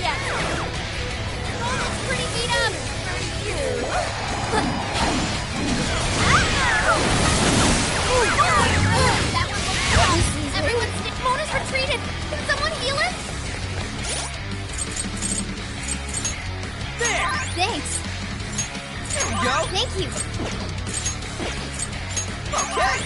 yet. Almost pretty beat up. That one looks rough. Everyone's stick. Mona's retreated. Can someone heal him? There! Thanks. There you go! Thank you. Okay!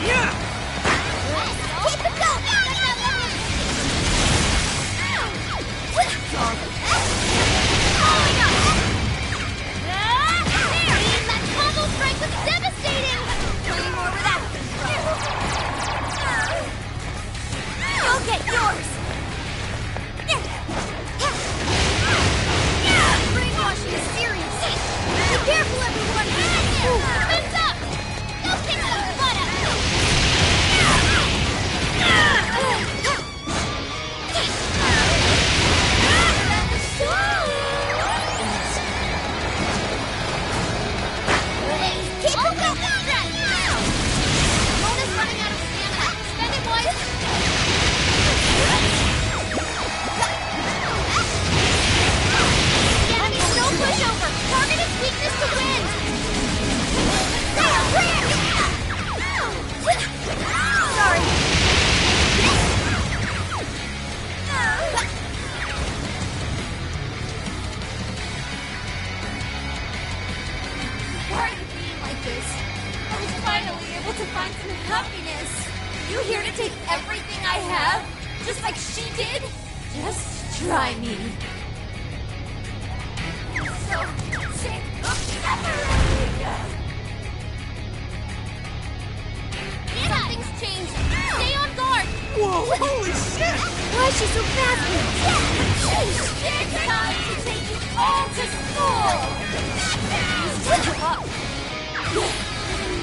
Yeah! Keep it going! That combo strike was devastating! Plenty more where that comes from. Go get yours! Brainwashing is serious! Be careful, everyone! Fins up! Go kick some butt out! Keep it going! Mona's running out of stamina. Spend it wisely. The enemy's no pushover. Target its weakness to win. Sorry. Why are you being like this? I was finally able to find some happiness. You here to take everything I have? Just like she did? Just try me. So sick of suffering. Something's changed. Stay on guard. Whoa, holy shit! Why is she so fast? It's time to take you all to school. Please give up.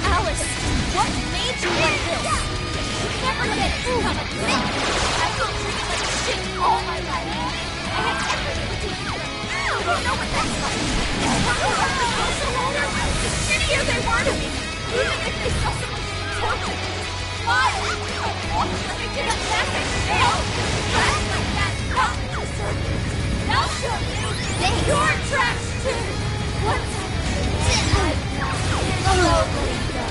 Alice, what made you like this? You never said it would come at this. I've been treated like shit all my life. I had everything to do with it. You don't know what that's like. The social order, the shittier they were to me. Even if they saw someone being tortured. Why? I did a massive fail. Act like that. Not deserve it. I'll show you. You're trash too. What did I know? Hello, Linda.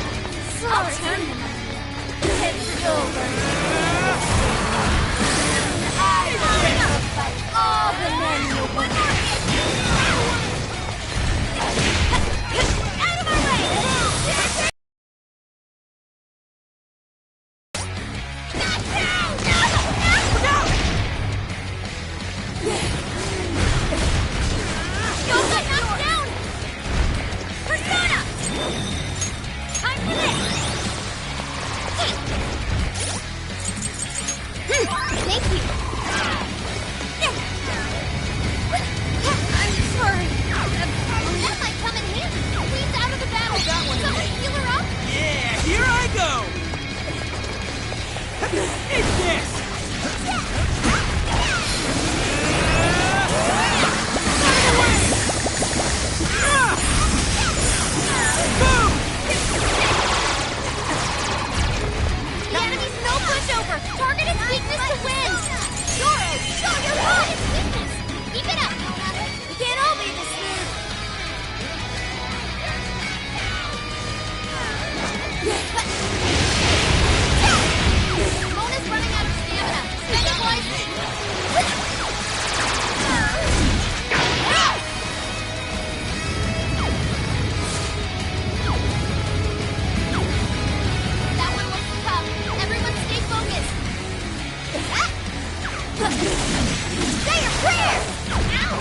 Sorry. I'll turn him on you. It's over. I will fight all the men you want. Out of my way! Don't get knocked down! Persona! Time for this! Thank you. I'm sorry. That might come in handy. Queen's out of the battle. Someone heal her up? Yeah, here I go! It's this! Boom! The enemy's no pushover. Target its weakness to win. Zoro, show your heart its weakness. Keep it up. We can't all be this smooth. Mona's running out of stamina. Spend it wisely. That one looks tough. Everyone stay focused. Say your prayers! Ow!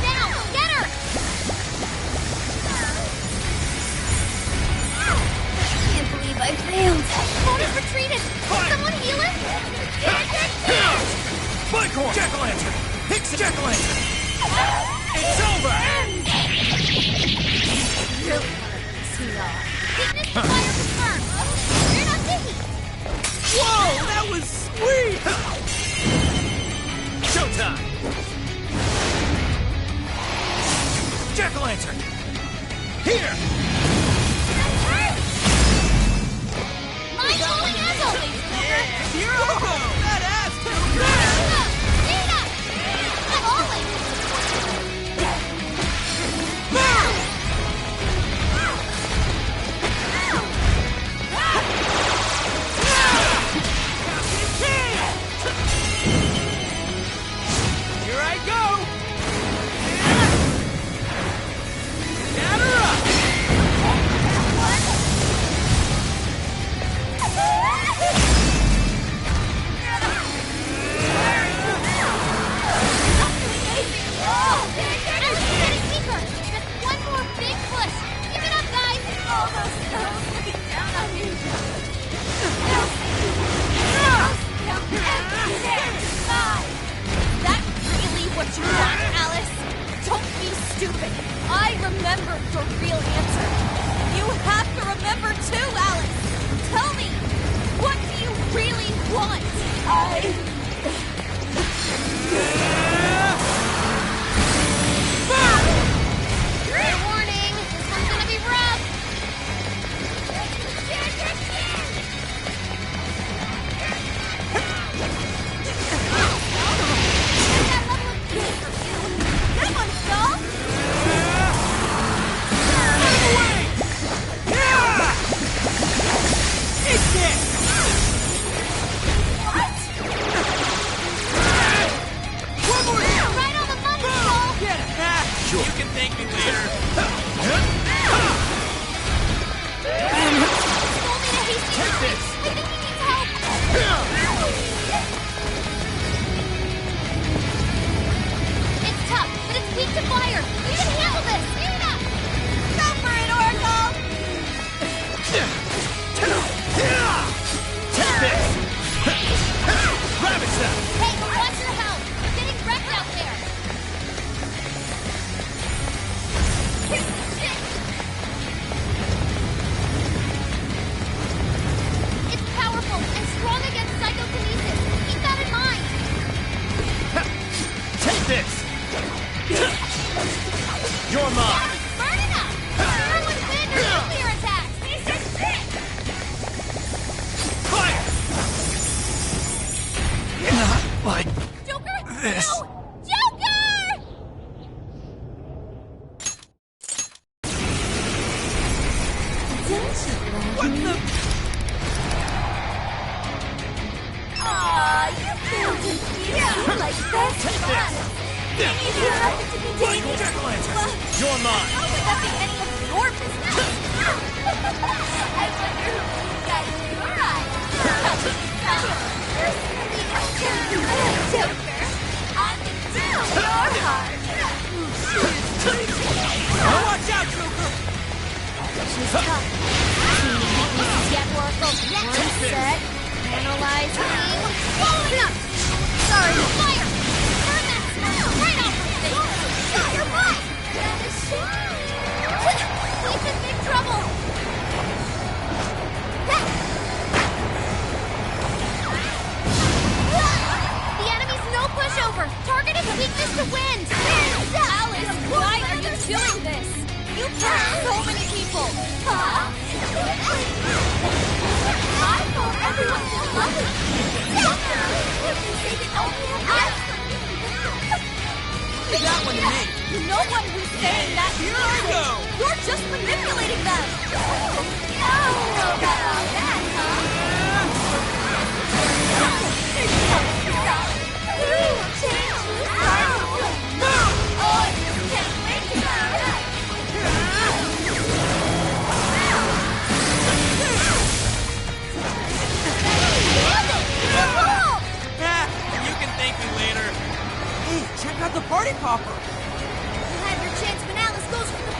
Now, get her! Can't believe I failed. Mona's retreated. Can someone heal him? Bicorn! Jack-o'-lantern! Pixie Jack-o'-lantern! It's over! Really wanted to see y'all. Weakness to fire confirmed. You're not Vicky. Whoa, that was sweet! Showtime! Jack-o'-lantern! Here! Mind blowing as always, Joker! Here I go! Badass, Nina! As always! Here I go! Scatter up! You want, Alice? Don't be stupid. I remember your real answer. You have to remember too, Alice. Tell me, what do you really want? Fair warning, this one's gonna be rough. Come on, doll! Take this! What? One more! Right on the money, doll! Get it! Sure. You can thank me later. Told me to hasty Take retreat. this. I think he needs help. It's tough, but it's weak to fire. You can handle this. Nina! Go for it, Oracle! Take this! Grab it, Seth! Hey, watch your health. You're getting wrecked out there. It's powerful and strong against psychokinesis. Keep that in mind. Take this! You're mine! Burn up! Everyone's been under nuclear attacks! Fire! Not like Joker? this. No! Joker! What the? Aw, you failed to feel like best fun! You happen to be dangerous! Jack-o'-lantern! Well, You're mine! how would that be any of your business? I wonder who you guys your eyes. Joker, on to your heart. Watch out, Joker! She's tough. Seeing weaknesses yet, Oracle. One set. Analyzing. Following up! Sorry, fire! Turn that smile right off her face! You're mine! He's in big trouble! The enemy's no pushover! Target his weakness to wind! Alice, why are you doing this? You killed so many people! Huh? I thought everyone was loving Leave that one to me. No one who's saying that Here I go! You're just manipulating them! You don't know about all that, Oh, I just can't wait to You can thank me later. Hey, check out the party popper! You have your chance when Alice goes for the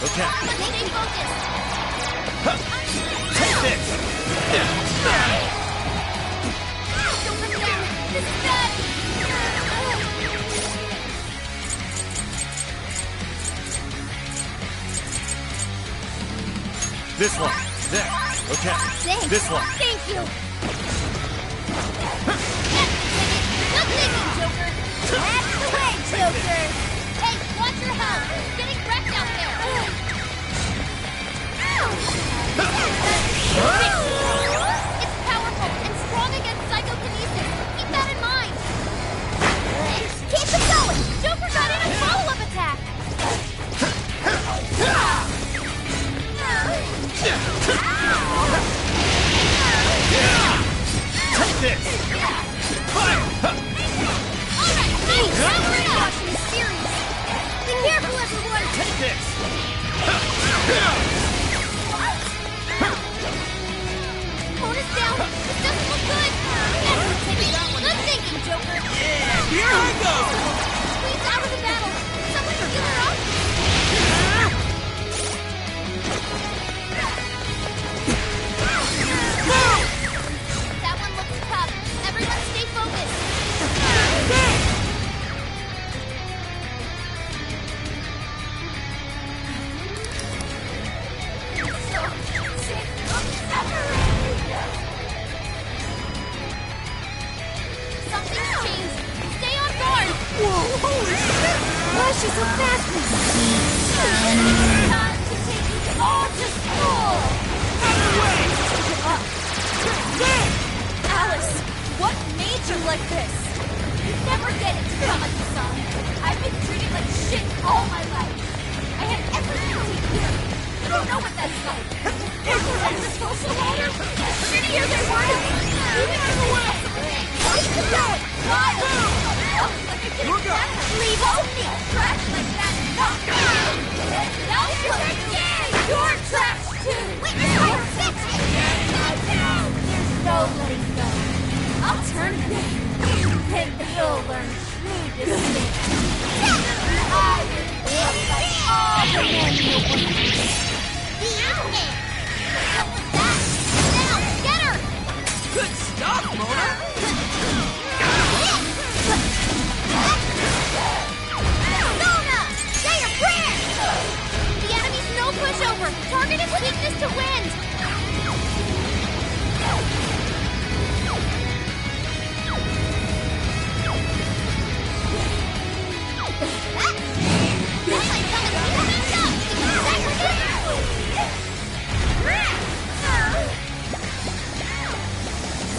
Okay. Stay focused. Take this! Don't put down. This is bad. This one. There. Okay. Thanks. This one. Thank you. Good thinking, Joker. That's the way, Joker. Hey, watch your health. You're getting wrecked out there. It's powerful and strong against psychokinesis. Keep that in mind. Keep it going. Joker got in a follow-up attack. Take this! Fire! Alright, hey, power it up! Be serious. Be careful, everyone! Take this! Mona's down. This doesn't look good. Good thinking, Joker. Here I go! Queen's out of the battle. Someone heal her up. That one looks tough. Everyone stay focused. Something's changed. Stay on guard. Whoa, holy shit! Why is she so fast? Time to take you all to school. Alice, what made you like this? You never get it, Kamaki-san. I've been treated like shit all my life. I had everything to hear. You don't know what that's like. As a social order, shittier than words. Even everyone else in the thing. Keep it going. Why? Like I didn't leave it to me. Trash like that. Now you're trash too. Wait, I'll fix it. There's no letting go. I'll turn him. And he'll learn true distinct. I will fight all the men who want the outfit. What was that? Now, get her! Good stuff, Mona! Sona! Say your prayers! The enemy's no pushover. Target his weakness to win.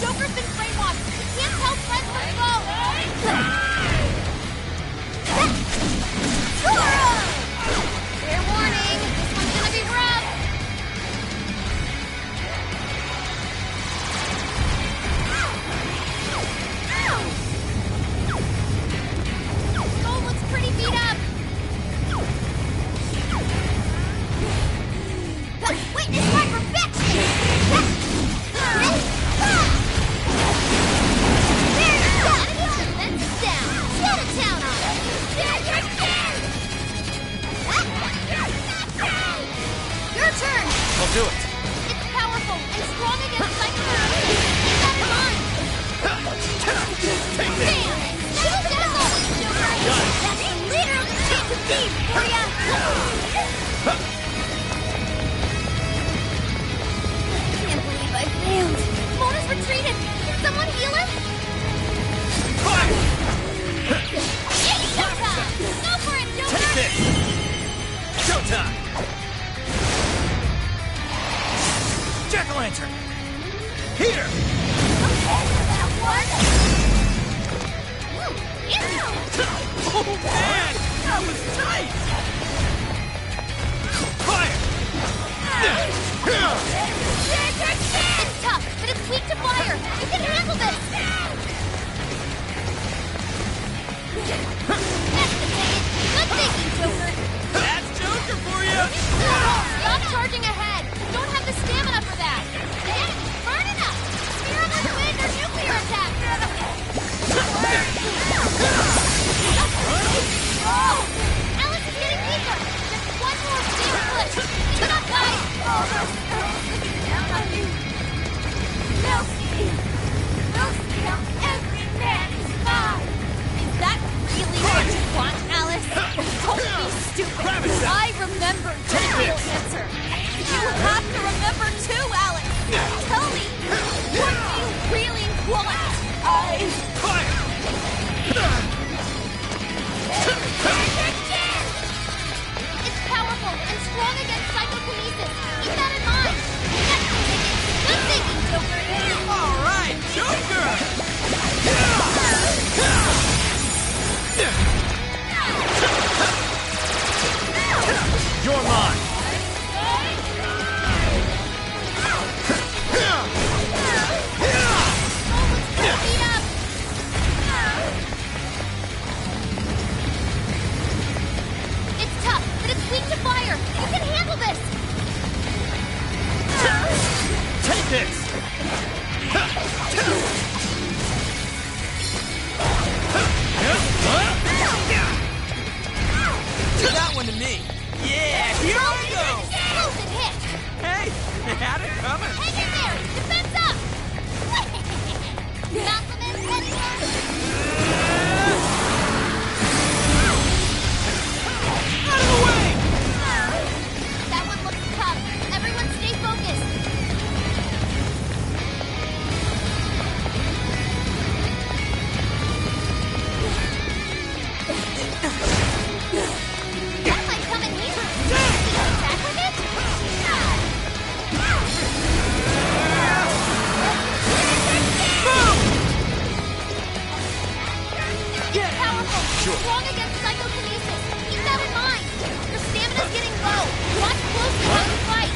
Joker's been brainwashed. He can't tell Fred where to go. Fair warning. This one's gonna be rough. Skull looks pretty beat up. Witness my perfection! Your turn! I'll do it. It's powerful and strong against psychokinesis. Keep that in mind. Take this! Bam! Shoot as always, Joker! That's the leader of the Shape of Thieves for ya! Can't believe I failed. Mona's retreated. Can someone heal him? Fire! Showtime! Go for it, Joker! Take this! Showtime! Jack-o'-lantern! Here! That one! Oh, man! That was tight! Fire! It's tough, but it's weak to fire. You can handle this. That's the ticket. Good thinking, Joker. That's Joker for you! Stop charging ahead. You don't have the stamina for that. The powerful and strong against psychokinesis. Keep that in mind. Good thinking, Joker. All right, Joker! You're mine. Beat up. It's tough, but it's weak to fire. You can handle this. Take this! Give that one to me. Yeah, here I go! Close and hit. Hey, you had it coming. Hang in there. Defense up. Compliments, anyone? Out of the way! That one looks tough. Everyone stay focused. That might come in here. Attack with it? It's powerful. Strong against psychokinesis. Keep that in mind. Your stamina's getting low. Watch closely how you fight.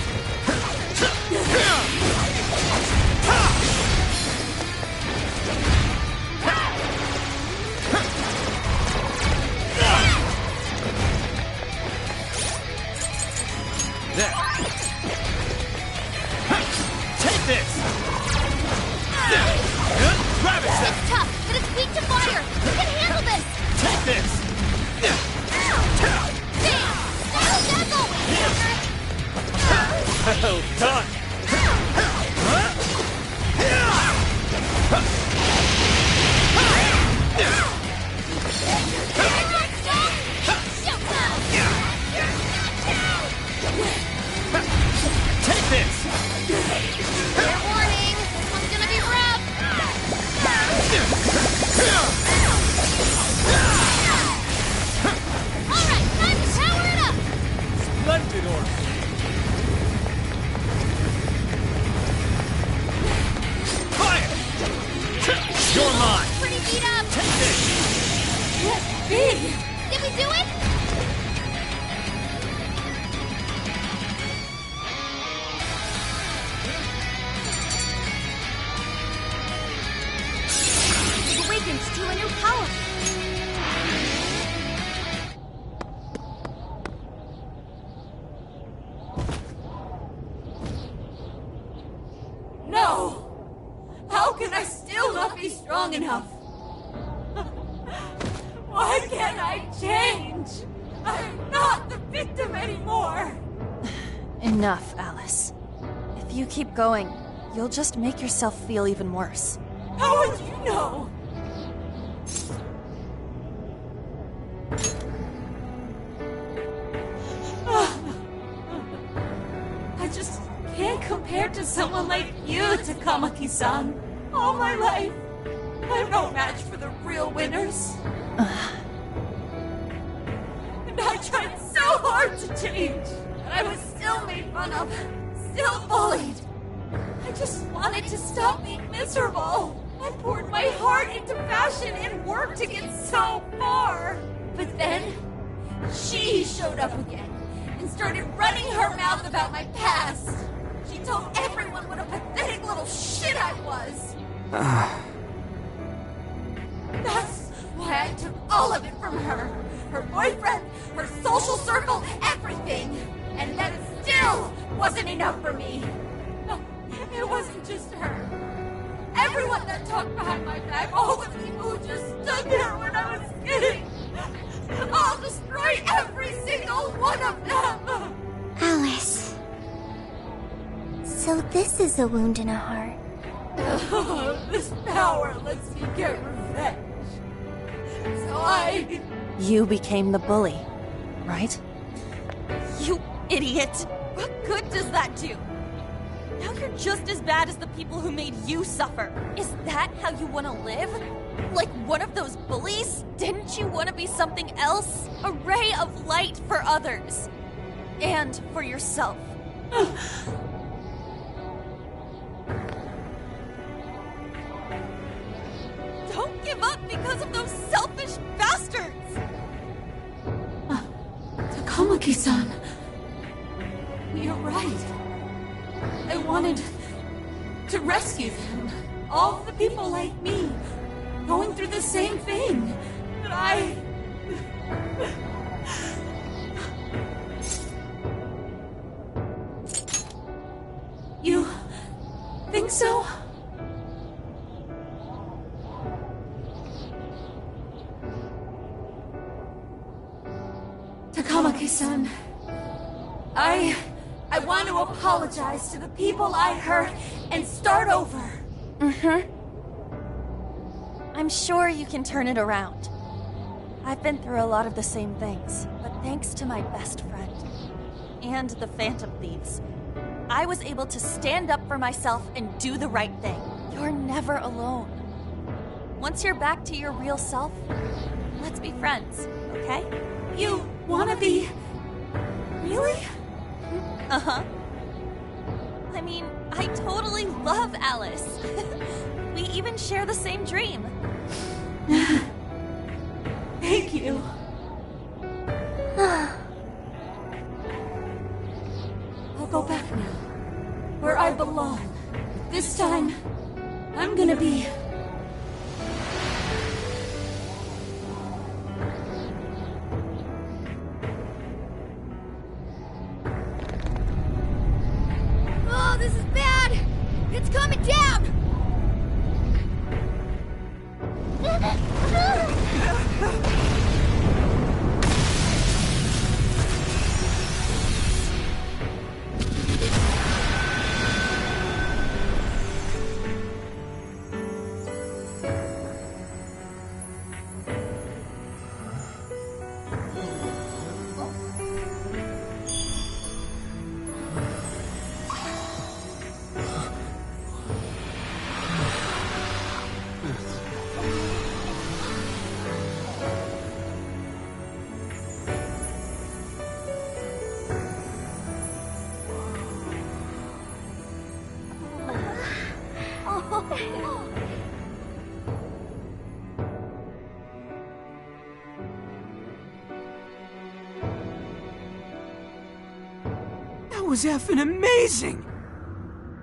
There. Take this! Rabbit Step! It's tough, but it's weak to fire. You can handle this. Take this! Bam! That'll dazzle. Well done! Take this! Fair warning. This one's gonna be rough. All right, time to power it up. Splendid order! Fire! You're mine! Pretty beat up. Take this! Did we do it? Awakens to a new power. No! How can I still not be strong enough? Why can't I change? I'm not the victim anymore! Enough, Alice. If you keep going, you'll just make yourself feel even worse. How would you know? I just can't compare to someone like you, Takamaki-san. All my life, I'm no match for the real winners. And I tried so hard to change, and I was still made fun of, still bullied. I just wanted to stop being miserable. I poured my heart into fashion and worked to get so far. But then, she showed up again and started running her mouth about my past. She told everyone what a pathetic little shit I was. That's why I took all of it from her. Her boyfriend, her social circle, everything. And that still wasn't enough for me. No, it wasn't just her. Everyone that talked behind my back, all the people who just stood there when I was kidding. I'll destroy every single one of them. Alice. So this is a wound in a heart. This power lets me get revenge. So You became the bully, right? You idiot! What good does that do? Now you're just as bad as the people who made you suffer. Is that how you want to live? Like one of those bullies? Didn't you want to be something else? A ray of light for others. And for yourself. Don't give up because of those selfish bastards! Takamaki-san. You're right. I wanted to rescue them. All the people like me, going through the same thing. But You think so? Takamaki-san, I want to apologize to the people I hurt and start over. I'm sure you can turn it around. I've been through a lot of the same things, but thanks to my best friend and the Phantom Thieves, I was able to stand up for myself and do the right thing. You're never alone. Once you're back to your real self, let's be friends, okay? You wanna be... Really? Uh-huh. I mean, I totally love Alice. We even share the same dream. Thank you. I'll go back now, where I belong. This time, I'm gonna be... Oh, this is bad! It's coming down! That was effing amazing!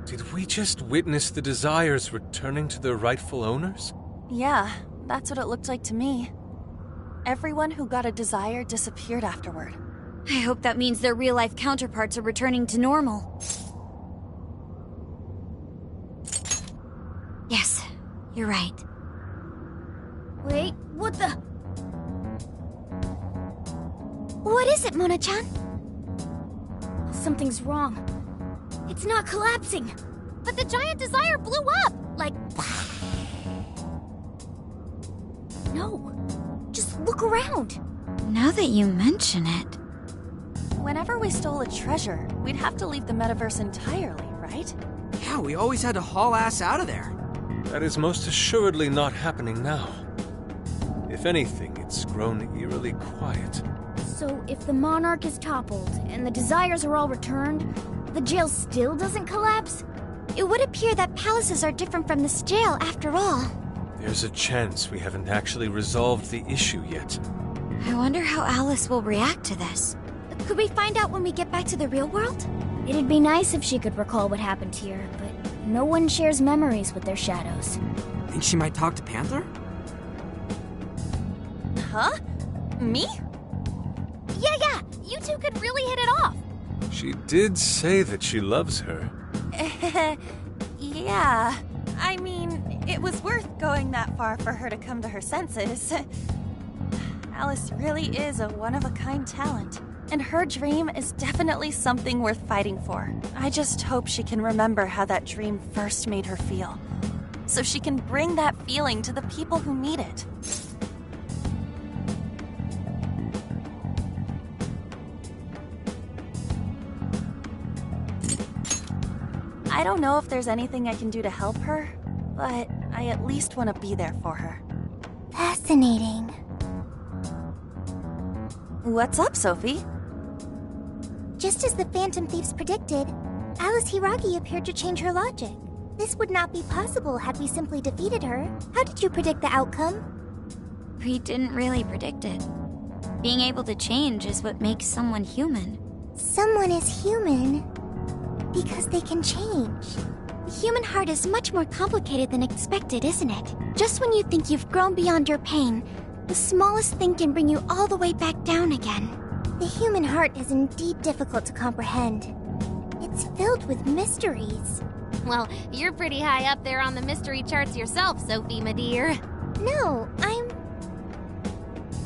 Did we just witness the Desires returning to their rightful owners? Yeah, that's what it looked like to me. Everyone who got a Desire disappeared afterward. I hope that means their real-life counterparts are returning to normal. Yes, you're right. Wait, what the... What is it, Mona-chan? Something's wrong. It's not collapsing. But the giant Desire blew up! Like... No. Just look around. Now that you mention it... Whenever we stole a treasure, we'd have to leave the metaverse entirely, right? Yeah, we always had to haul ass out of there. That is most assuredly not happening now. If anything, it's grown eerily quiet. So if the Monarch is toppled and the Desires are all returned, the jail still doesn't collapse? It would appear that palaces are different from this jail after all. There's a chance we haven't actually resolved the issue yet. I wonder how Alice will react to this. Could we find out when we get back to the real world? It'd be nice if she could recall what happened here, but no one shares memories with their shadows. Think she might talk to Panther? Huh? Me? Yeah, you two could really hit it off. She did say that she loves her. Yeah. I mean, it was worth going that far for her to come to her senses. Alice really is a one-of-a-kind talent. And her dream is definitely something worth fighting for. I just hope she can remember how that dream first made her feel, so she can bring that feeling to the people who need it. I don't know if there's anything I can do to help her, but I at least want to be there for her. Fascinating. What's up, Sophie? Just as the Phantom Thieves predicted, Alice Hiragi appeared to change her logic. This would not be possible had we simply defeated her. How did you predict the outcome? We didn't really predict it. Being able to change is what makes someone human. Someone is human because they can change. The human heart is much more complicated than expected, isn't it? Just when you think you've grown beyond your pain, the smallest thing can bring you all the way back down again. The human heart is indeed difficult to comprehend. It's filled with mysteries. Well, you're pretty high up there on the mystery charts yourself, Sophie, my dear. No, I'm...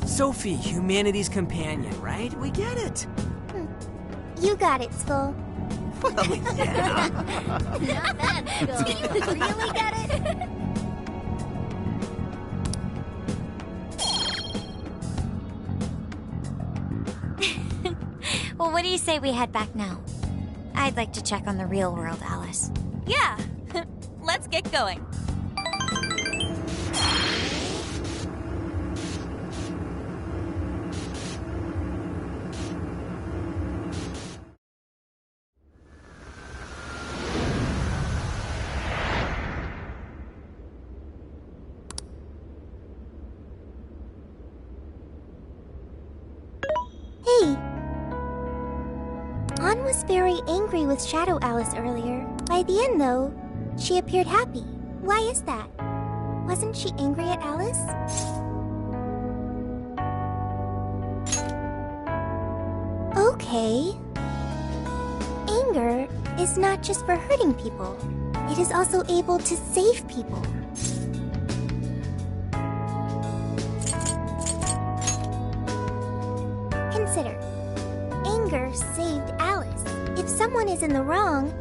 Sophie, humanity's companion, right? We get it. You got it, Skull. Well, yeah. Not bad, Skull. Do you really get it? Well, what do you say we head back now? I'd like to check on the real world, Alice. Yeah, let's get going. Hey! Ann was very angry with Shadow Alice earlier. By the end, though, she appeared happy. Why is that? Wasn't she angry at Alice? Okay. Anger is not just for hurting people. It is also able to save people. Consider. Anger saved Alice. If someone is in the wrong,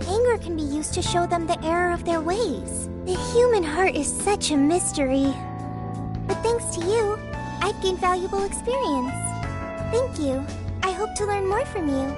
anger can be used to show them the error of their ways. The human heart is such a mystery. But thanks to you, I've gained valuable experience. Thank you. I hope to learn more from you.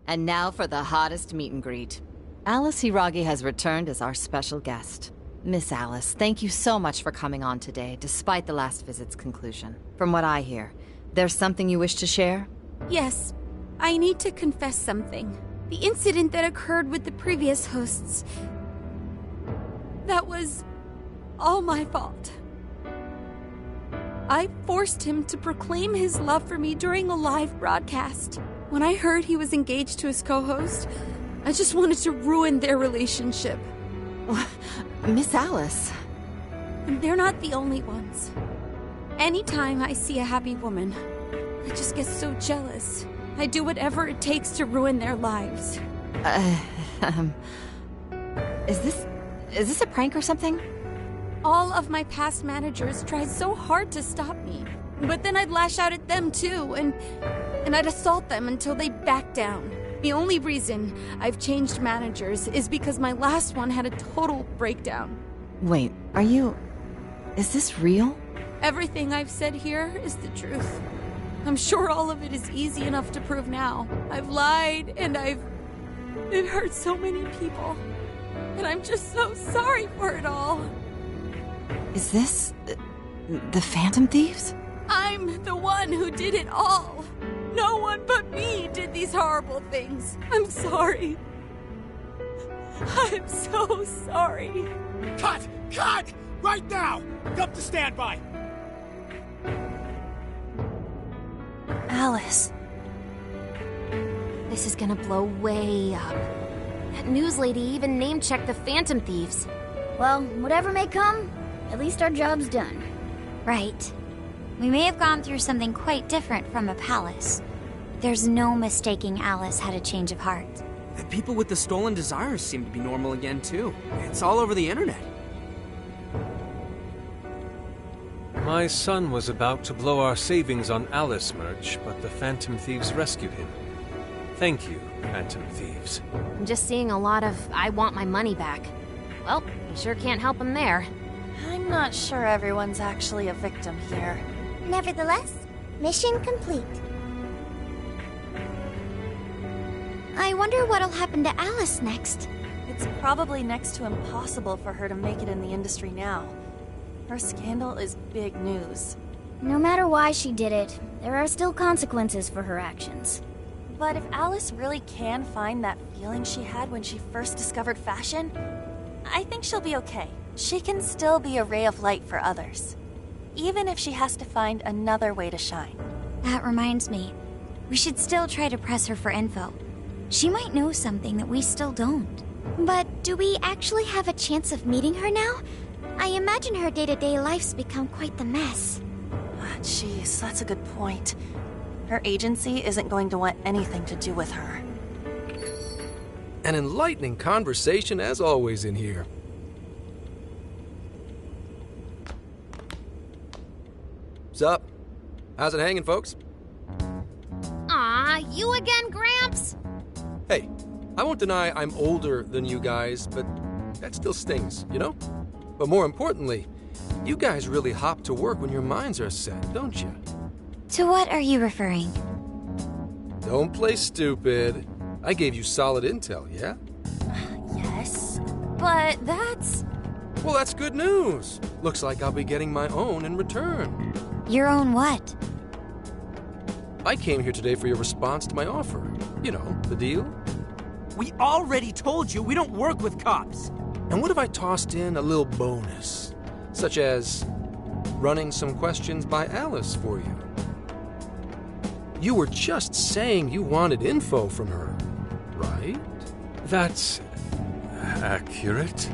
And now for the hottest meet and greet. Alice Hiragi has returned as our special guest. Miss Alice, thank you so much for coming on today, despite the last visit's conclusion. From what I hear, there's something you wish to share? Yes, I need to confess something. The incident that occurred with the previous hosts... that was all my fault. I forced him to proclaim his love for me during a live broadcast. When I heard he was engaged to his co-host, I just wanted to ruin their relationship. Miss Alice... And they're not the only ones. Anytime I see a happy woman, I just get so jealous. I do whatever it takes to ruin their lives. Is this a prank or something? All of my past managers tried so hard to stop me. But then I'd lash out at them too, and I'd assault them until they backed down. The only reason I've changed managers is because my last one had a total breakdown. Wait, is this real? Everything I've said here is the truth. I'm sure all of it is easy enough to prove now. I've lied, and it hurt so many people. And I'm just so sorry for it all. Is this... the Phantom Thieves? I'm the one who did it all. No one but me did these horrible things. I'm sorry. I'm so sorry. Cut! Cut! Right now! Come to standby! Alice. This is gonna blow way up. That news lady even name-checked the Phantom Thieves. Well, whatever may come, at least our job's done. Right. We may have gone through something quite different from a palace. There's no mistaking Alice had a change of heart. The people with the stolen desires seem to be normal again, too. It's all over the internet. My son was about to blow our savings on Alice merch, but the Phantom Thieves rescued him. Thank you, Phantom Thieves. I'm just seeing a lot of I want my money back. Well, we sure can't help him there. I'm not sure everyone's actually a victim here. Nevertheless, mission complete. I wonder what'll happen to Alice next. It's probably next to impossible for her to make it in the industry now. Her scandal is big news. No matter why she did it, there are still consequences for her actions. But if Alice really can find that feeling she had when she first discovered fashion, I think she'll be okay. She can still be a ray of light for others, even if she has to find another way to shine. That reminds me, we should still try to press her for info. She might know something that we still don't. But do we actually have a chance of meeting her now? I imagine her day-to-day life's become quite the mess. Jeez, that's a good point. Her agency isn't going to want anything to do with her. An enlightening conversation as always in here. Sup? How's it hanging, folks? Aw, you again, Gramps? Hey, I won't deny I'm older than you guys, but that still stings, you know? But more importantly, you guys really hop to work when your minds are set, don't you? To what are you referring? Don't play stupid. I gave you solid intel, yeah? Yes, but that's... Well, that's good news. Looks like I'll be getting my own in return. Your own what? I came here today for your response to my offer. You know, the deal. We already told you we don't work with cops. And what if I tossed in a little bonus? Such as running some questions by Alice for you. You were just saying you wanted info from her, right? That's accurate.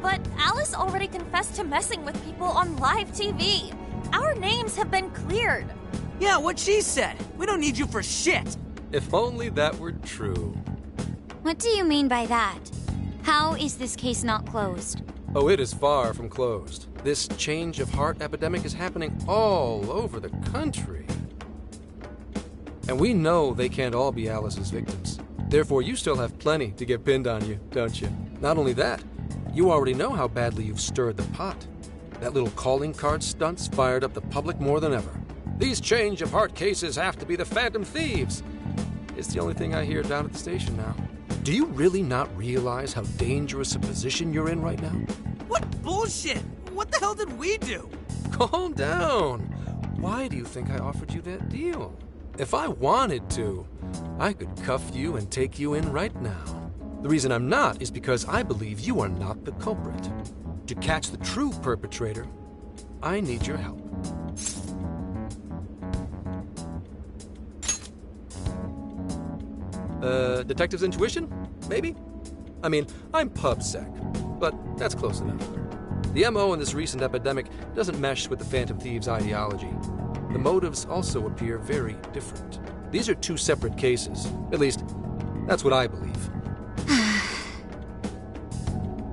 But Alice already confessed to messing with people on live TV. Our names have been cleared. Yeah, what she said. We don't need you for shit. If only that were true. What do you mean by that? How is this case not closed? Oh, it is far from closed. This change of heart epidemic is happening all over the country. And we know they can't all be Alice's victims. Therefore, you still have plenty to get pinned on you, don't you? Not only that, you already know how badly you've stirred the pot. That little calling card stunt's fired up the public more than ever. These change of heart cases have to be the Phantom Thieves. It's the only thing I hear down at the station now. Do you really not realize how dangerous a position you're in right now? What bullshit? What the hell did we do? Calm down. Why do you think I offered you that deal? If I wanted to, I could cuff you and take you in right now. The reason I'm not is because I believe you are not the culprit. To catch the true perpetrator, I need your help. Detective's intuition? Maybe? I mean, I'm PubSec, but that's close enough. The MO in this recent epidemic doesn't mesh with the Phantom Thieves' ideology. The motives also appear very different. These are two separate cases. At least, that's what I believe.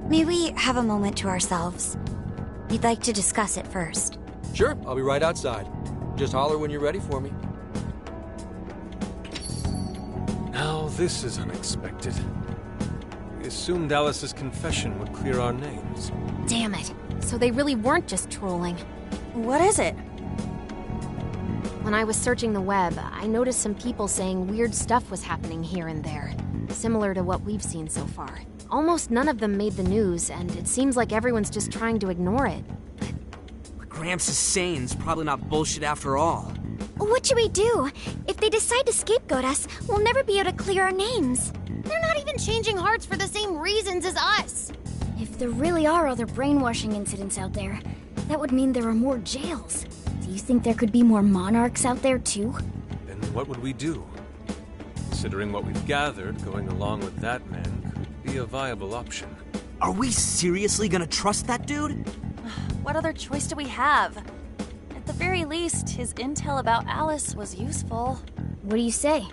May we have a moment to ourselves? We'd like to discuss it first. Sure, I'll be right outside. Just holler when you're ready for me. Now this is unexpected. We assumed Alice's confession would clear our names. Damn it. So they really weren't just trolling. What is it? When I was searching the web, I noticed some people saying weird stuff was happening here and there, similar to what we've seen so far. Almost none of them made the news, and it seems like everyone's just trying to ignore it. What Gramps is saying's probably not bullshit after all. What should we do? If they decide to scapegoat us, we'll never be able to clear our names. They're not even changing hearts for the same reasons as us. If there really are other brainwashing incidents out there, that would mean there are more jails. Do you think there could be more monarchs out there too? Then what would we do? Considering what we've gathered, going along with that man could be a viable option. Are we seriously gonna trust that dude? What other choice do we have? At the very least, his intel about Alice was useful. What do you say?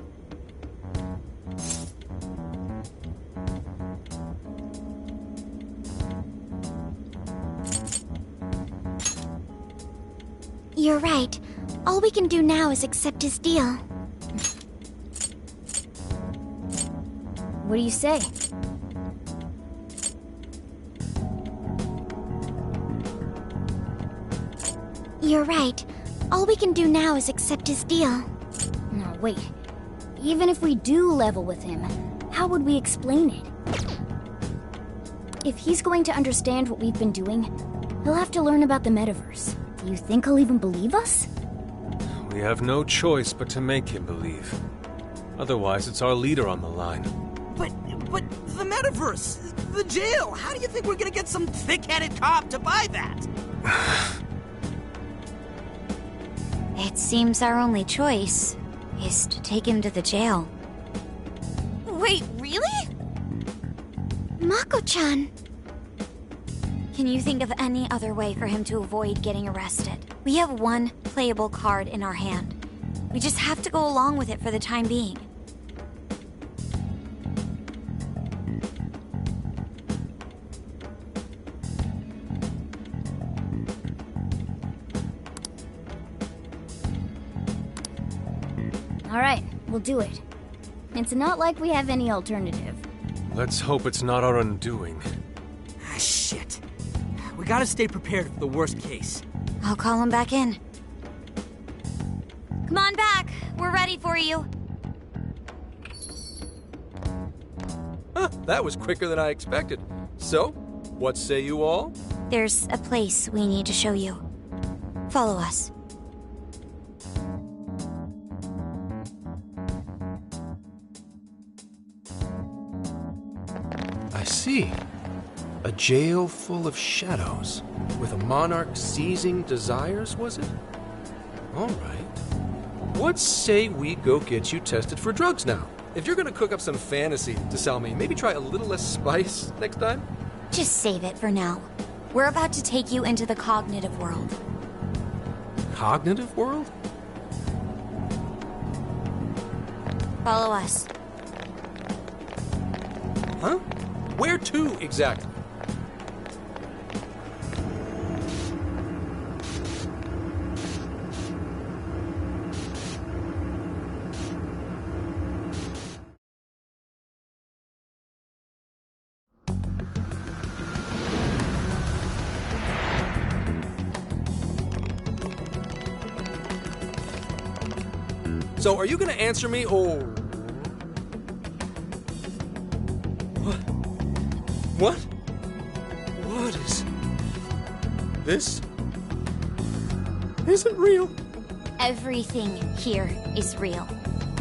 You're right. All we can do now is accept his deal. What do you say? You're right. All we can do now is accept his deal. No, wait. Even if we do level with him, how would we explain it? If he's going to understand what we've been doing, he'll have to learn about the metaverse. Do you think he'll even believe us? We have no choice but to make him believe. Otherwise, it's our leader on the line. But the metaverse, the jail, how do you think we're gonna get some thick-headed cop to buy that? It seems our only choice is to take him to the jail. Wait, really? Mako-chan! Can you think of any other way for him to avoid getting arrested? We have one playable card in our hand. We just have to go along with it for the time being. Alright, we'll do it. It's not like we have any alternative. Let's hope it's not our undoing. Ah, shit. We gotta stay prepared for the worst case. I'll call him back in. Come on back. We're ready for you. Huh, that was quicker than I expected. So, what say you all? There's a place we need to show you. Follow us. I see. A jail full of shadows, with a monarch seizing desires, was it? All right. What say we go get you tested for drugs now? If you're gonna cook up some fantasy to sell me, maybe try a little less spice next time? Just save it for now. We're about to take you into the cognitive world. Cognitive world? Follow us. Huh? Where to, exactly? So, are you gonna answer me, or... What? What is... This... isn't real. Everything here is real.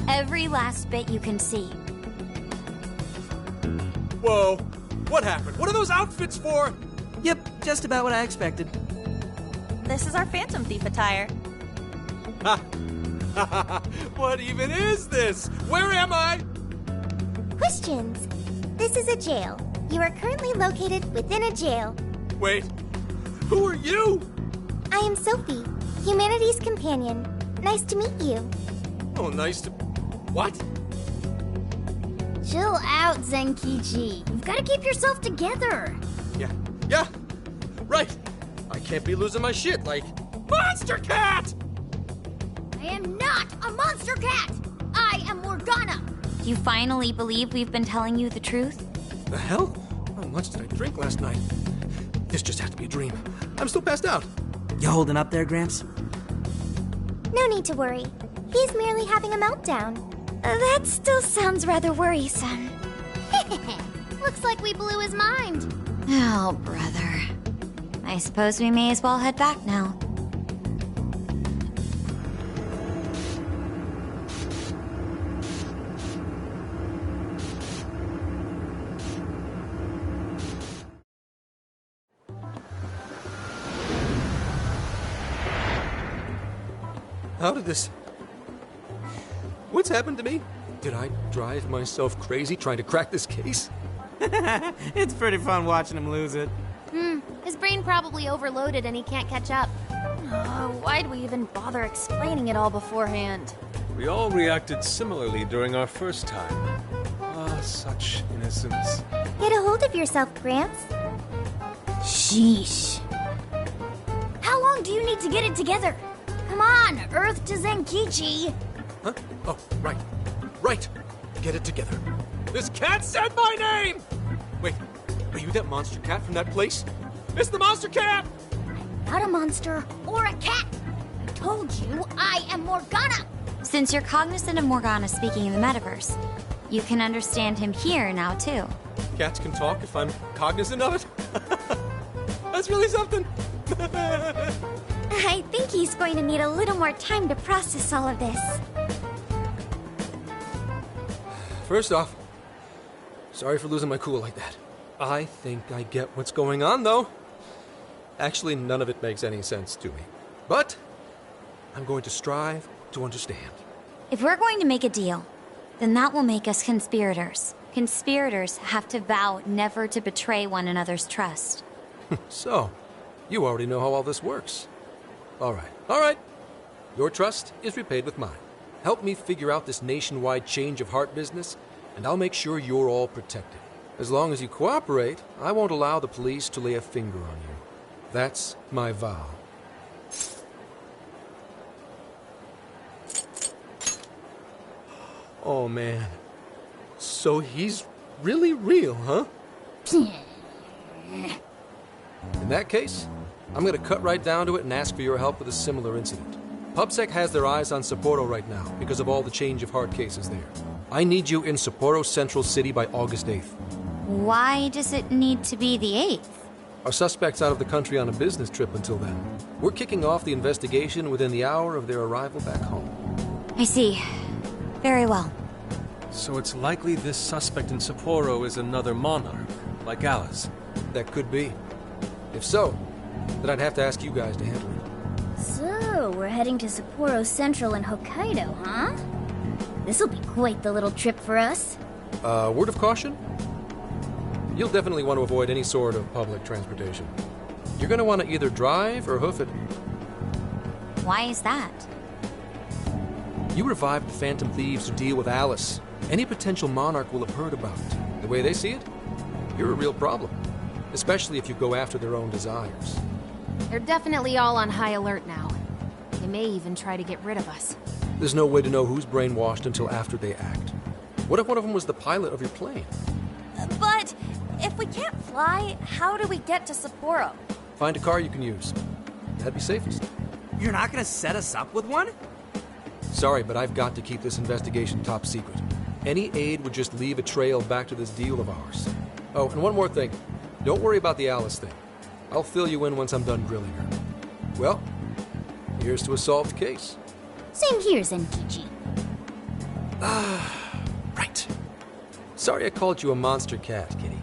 Every last bit you can see. Whoa. What happened? What are those outfits for? Yep, just about what I expected. This is our Phantom Thief attire. Ha! What even is this? Where am I? Questions. This is a jail. You are currently located within a jail. Wait. Who are you? I am Sophie, humanity's companion. Nice to meet you. Oh, nice to... What? Chill out, Zenkichi. You've got to keep yourself together. Yeah. Right. I can't be losing my shit like... Monster Cat! I am not a monster cat! I am Morgana! You finally believe we've been telling you the truth? The hell? How much did I drink last night? This just has to be a dream. I'm still passed out. You holding up there, Gramps? No need to worry. He's merely having a meltdown. That still sounds rather worrisome. Looks like we blew his mind. Oh, brother. I suppose we may as well head back now. How did this... What's happened to me? Did I drive myself crazy trying to crack this case? It's pretty fun watching him lose it. His brain probably overloaded and he can't catch up. Why'd we even bother explaining it all beforehand? We all reacted similarly during our first time. Ah, such innocence. Get a hold of yourself, Gramps. Sheesh. How long do you need to get it together? Come on, Earth to Zenkichi. Huh? Oh, right. Right. Get it together. This cat said my name! Wait, are you that monster cat from that place? It's the monster cat! Not a monster or a cat. I told you I am Morgana. Since you're cognizant of Morgana speaking in the metaverse, you can understand him here now, too. Cats can talk if I'm cognizant of it? That's really something. I think he's going to need a little more time to process all of this. First off, sorry for losing my cool like that. I think I get what's going on, though. Actually, none of it makes any sense to me. But I'm going to strive to understand. If we're going to make a deal, then that will make us conspirators. Conspirators have to vow never to betray one another's trust. So, you already know how all this works. All right. Your trust is repaid with mine. Help me figure out this nationwide change of heart business, and I'll make sure you're all protected. As long as you cooperate, I won't allow the police to lay a finger on you. That's my vow. Oh, man. So he's really real, huh? In that case, I'm gonna cut right down to it and ask for your help with a similar incident. PubSec has their eyes on Sapporo right now because of all the change of heart cases there. I need you in Sapporo Central City by August 8th. Why does it need to be the 8th? Our suspect's out of the country on a business trip until then. We're kicking off the investigation within the hour of their arrival back home. I see. Very well. So it's likely this suspect in Sapporo is another monarch, like Alice. That could be. If so, then I'd have to ask you guys to handle it. So, we're heading to Sapporo Central in Hokkaido, huh? This'll be quite the little trip for us. Word of caution? You'll definitely want to avoid any sort of public transportation. You're going to want to either drive or hoof it. Why is that? You revived the Phantom Thieves to deal with Alice. Any potential monarch will have heard about it. The way they see it, you're a real problem. Especially if you go after their own desires. They're definitely all on high alert now. They may even try to get rid of us. There's no way to know who's brainwashed until after they act. What if one of them was the pilot of your plane? But if we can't fly, how do we get to Sapporo? Find a car you can use. That'd be safest. You're not gonna set us up with one? Sorry, but I've got to keep this investigation top secret. Any aid would just leave a trail back to this deal of ours. Oh, and one more thing. Don't worry about the Alice thing. I'll fill you in once I'm done grilling her. Well, here's to a solved case. Same here, Zenkichi. Right. Sorry I called you a monster cat, kitty.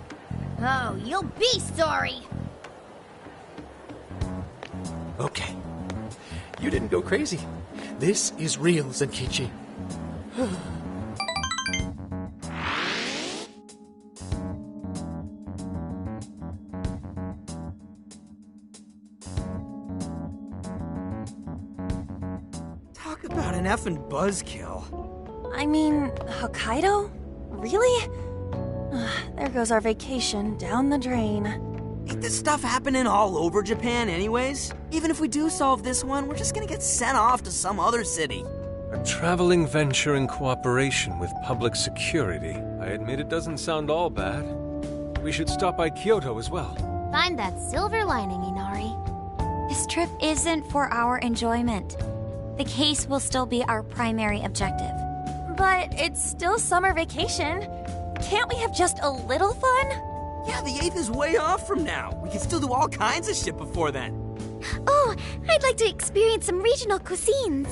Oh, you'll be sorry! Okay. You didn't go crazy. This is real, Zenkichi. Talk about an effing buzzkill. I mean, Hokkaido? Really? There goes our vacation down the drain. Ain't this stuff happening all over Japan anyways? Even if we do solve this one, we're just gonna get sent off to some other city. A traveling venture in cooperation with public security. I admit it doesn't sound all bad. We should stop by Kyoto as well. Find that silver lining, Inari. This trip isn't for our enjoyment. The case will still be our primary objective. But it's still summer vacation. Can't we have just a little fun? Yeah, the 8th is way off from now. We can still do all kinds of shit before then. Oh, I'd like to experience some regional cuisines.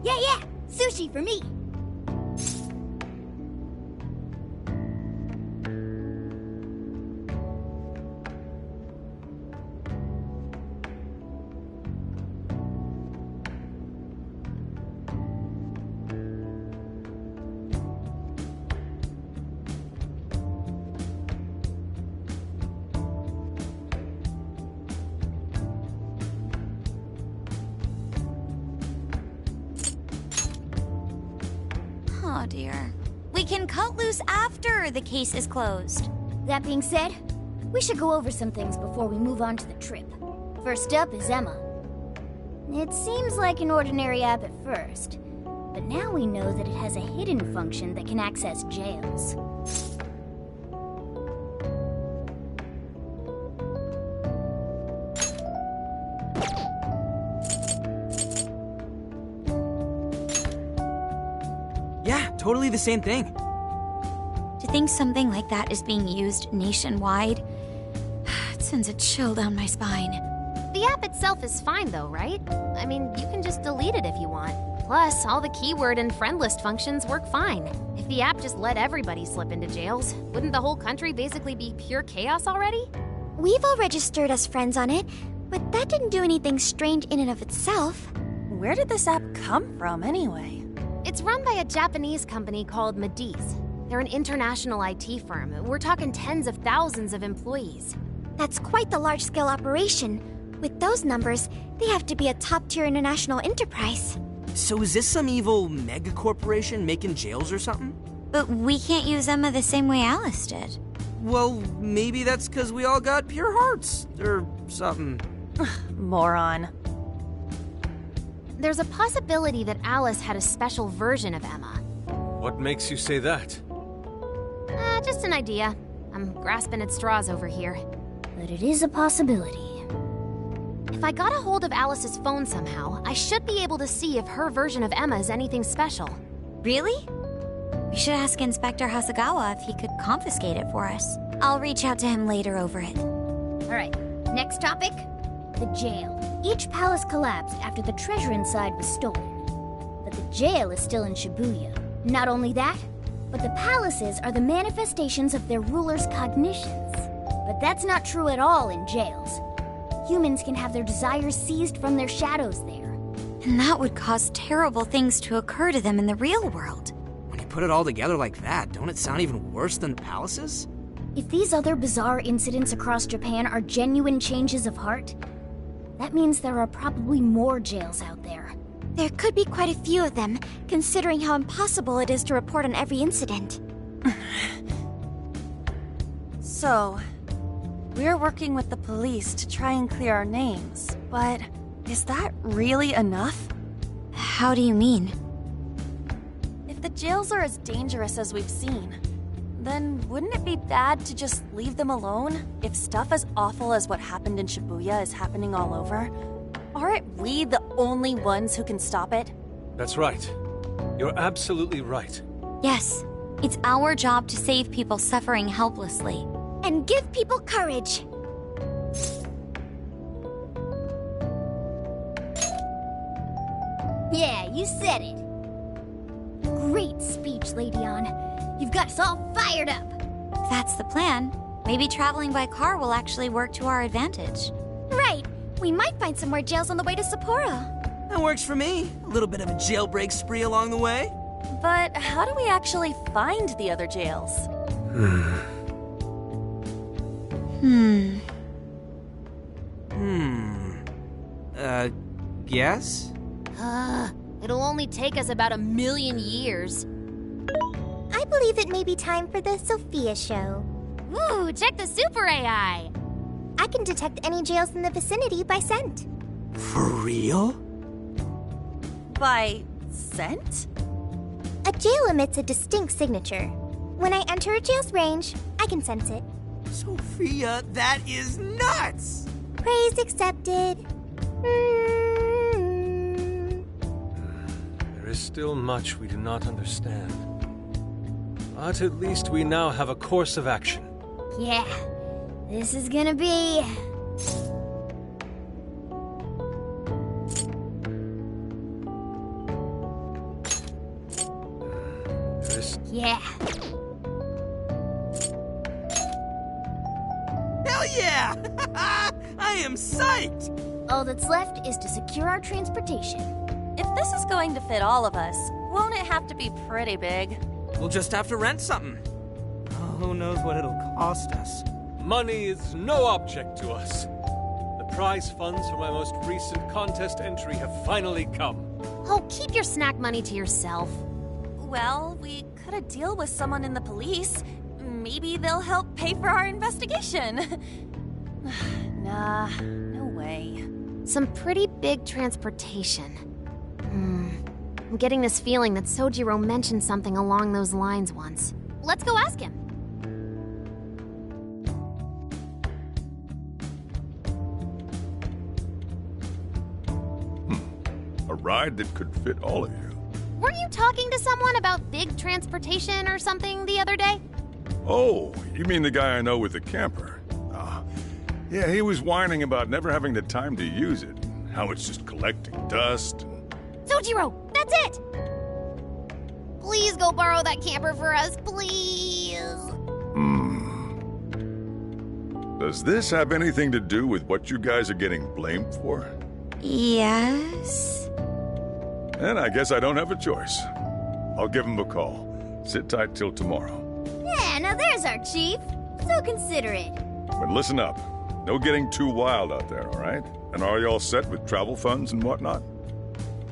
Yeah, sushi for me. Oh dear. We can cut loose after the case is closed. That being said, we should go over some things before we move on to the trip. First up is Emma. It seems like an ordinary app at first, but now we know that it has a hidden function that can access jails. totally the same thing. To think something like that is being used nationwide, it sends a chill down my spine. The app itself is fine though, right? I mean, you can just delete it if you want. Plus, all the keyword and friend list functions work fine. If the app just let everybody slip into jails, wouldn't the whole country basically be pure chaos already? We've all registered as friends on it, but that didn't do anything strange in and of itself. Where did this app come from, anyway? It's run by a Japanese company called Mediz. They're an international IT firm. We're talking tens of thousands of employees. That's quite the large-scale operation. With those numbers, they have to be a top-tier international enterprise. So is this some evil mega corporation making jails or something? But we can't use Emma the same way Alice did. Well, maybe that's because we all got pure hearts, or something. Moron. There's a possibility that Alice had a special version of Emma. What makes you say that? Just an idea. I'm grasping at straws over here. But it is a possibility. If I got a hold of Alice's phone somehow, I should be able to see if her version of Emma is anything special. Really? We should ask Inspector Hasagawa if he could confiscate it for us. I'll reach out to him later over it. Alright, next topic. The jail. Each palace collapsed after the treasure inside was stolen. But the jail is still in Shibuya. Not only that, but the palaces are the manifestations of their rulers' cognitions. But that's not true at all in jails. Humans can have their desires seized from their shadows there. And that would cause terrible things to occur to them in the real world. When you put it all together like that, don't it sound even worse than the palaces? If these other bizarre incidents across Japan are genuine changes of heart, that means there are probably more jails out there. There could be quite a few of them, considering how impossible it is to report on every incident. So, we're working with the police to try and clear our names, but is that really enough? How do you mean? If the jails are as dangerous as we've seen, then wouldn't it be bad to just leave them alone if stuff as awful as what happened in Shibuya is happening all over? Aren't we the only ones who can stop it? That's right. You're absolutely right. Yes, it's our job to save people suffering helplessly. And give people courage. Yeah, you said it. Great speech, Lady Ann. You've got us all fired up. If that's the plan, maybe traveling by car will actually work to our advantage. Right. We might find some more jails on the way to Sapporo. That works for me. A little bit of a jailbreak spree along the way. But how do we actually find the other jails? Yes? It'll only take us about 1,000,000 years. I believe it may be time for the Sophia show. Ooh, check the super AI! I can detect any jails in the vicinity by scent. For real? By scent? A jail emits a distinct signature. When I enter a jail's range, I can sense it. Sophia, that is nuts! Praise accepted. There is still much we do not understand. But at least we now have a course of action. Yeah, this is gonna be... Yeah. Hell yeah! I am psyched! All that's left is to secure our transportation. If this is going to fit all of us, won't it have to be pretty big? We'll just have to rent something. Oh, who knows what it'll cost us. Money is no object to us. The prize funds for my most recent contest entry have finally come. Oh, keep your snack money to yourself. Well, we could have deal with someone in the police. Maybe they'll help pay for our investigation. Nah, no way. Some pretty big transportation. I'm getting this feeling that Sojiro mentioned something along those lines once. Let's go ask him. A ride that could fit all of you. weren't you talking to someone about big transportation or something the other day? Oh, you mean the guy I know with the camper? Yeah, he was whining about never having the time to use it. How it's just collecting dust. Sojiro, that's it! Please go borrow that camper for us, please. Does this have anything to do with what you guys are getting blamed for? Yes? Then I guess I don't have a choice. I'll give him a call. Sit tight till tomorrow. Yeah, now there's our chief. So considerate. But listen up. No getting too wild out there, all right? And are you all set with travel funds and whatnot?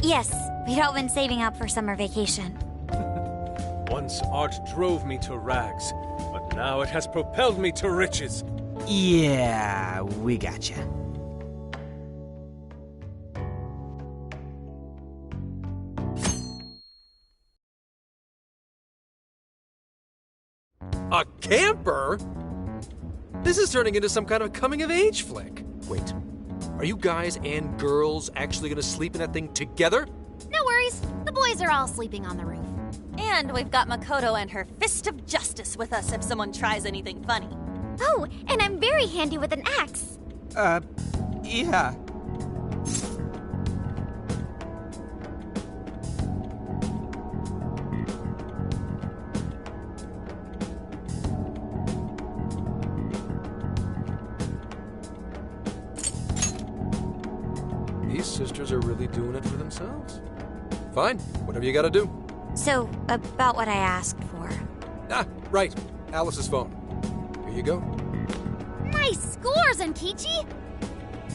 Yes, we'd all been saving up for summer vacation. Once art drove me to rags, but now it has propelled me to riches. Yeah, we gotcha. A camper? This is turning into some kind of coming-of-age flick. Wait, are you guys and girls actually gonna sleep in that thing together? No worries. The boys are all sleeping on the roof. And we've got Makoto and her Fist of Justice with us if someone tries anything funny. Oh, and I'm very handy with an axe. Yeah. These sisters are really doing it for themselves. Fine, whatever you gotta do. So, about what I asked for. Ah, right. Alice's phone. Here you go. Nice scores, Enkichi!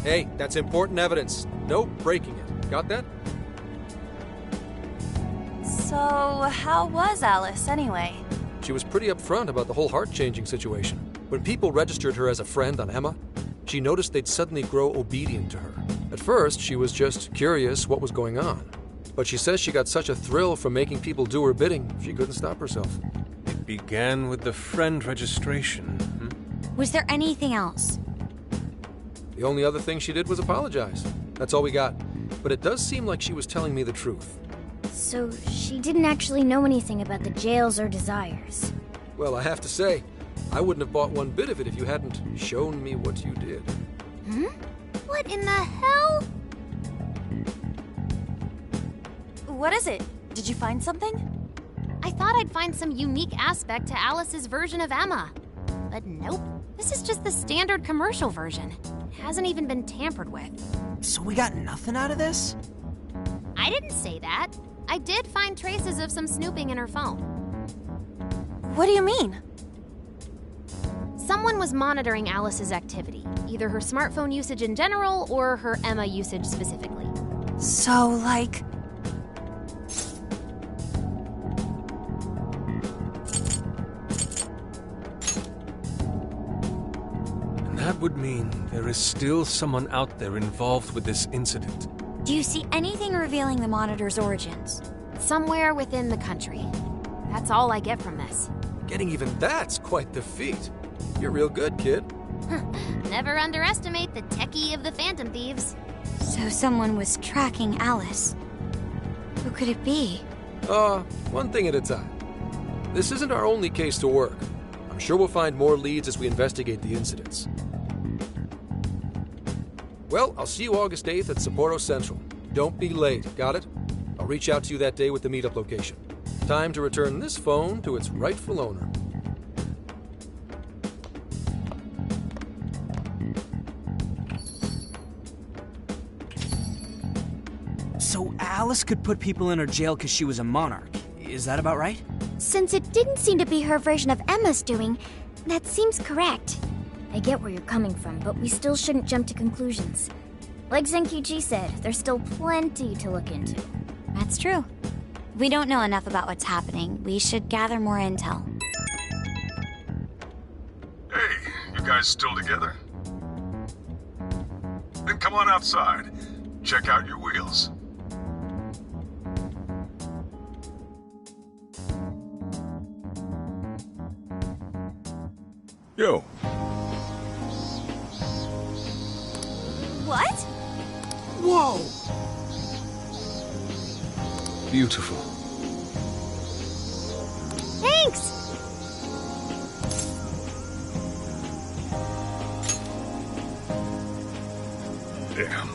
Hey, that's important evidence. No breaking it. Got that? So, how was Alice anyway? She was pretty upfront about the whole heart-changing situation. When people registered her as a friend on Emma, she noticed they'd suddenly grow obedient to her. At first, she was just curious what was going on. But she says she got such a thrill from making people do her bidding, she couldn't stop herself. It began with the friend registration. Was there anything else? The only other thing she did was apologize. That's all we got. But it does seem like she was telling me the truth. So she didn't actually know anything about the jails or desires. Well, I have to say, I wouldn't have bought one bit of it if you hadn't shown me what you did. What in the hell? What is it? Did you find something? I thought I'd find some unique aspect to Alice's version of Emma. But nope. This is just the standard commercial version. It hasn't even been tampered with. So we got nothing out of this? I didn't say that. I did find traces of some snooping in her phone. What do you mean? Someone was monitoring Alice's activity, either her smartphone usage in general or her Emma usage specifically. So, like... That would mean there is still someone out there involved with this incident. Do you see anything revealing the Monitor's origins? Somewhere within the country. That's all I get from this. Getting even that's quite the feat. You're real good, kid. Never underestimate the techie of the Phantom Thieves. So someone was tracking Alice. Who could it be? One thing at a time. This isn't our only case to work. I'm sure we'll find more leads as we investigate the incidents. Well, I'll see you August 8th at Sapporo Central. Don't be late, got it? I'll reach out to you that day with the meetup location. Time to return this phone to its rightful owner. So Alice could put people in her jail because she was a monarch. Is that about right? Since it didn't seem to be her version of Emma's doing, that seems correct. I get where you're coming from, but we still shouldn't jump to conclusions. Like Zenkichi said, there's still plenty to look into. That's true. We don't know enough about what's happening. We should gather more intel. Hey, you guys still together? Then come on outside. Check out your wheels. Yo. What? Whoa! Beautiful. Yeah.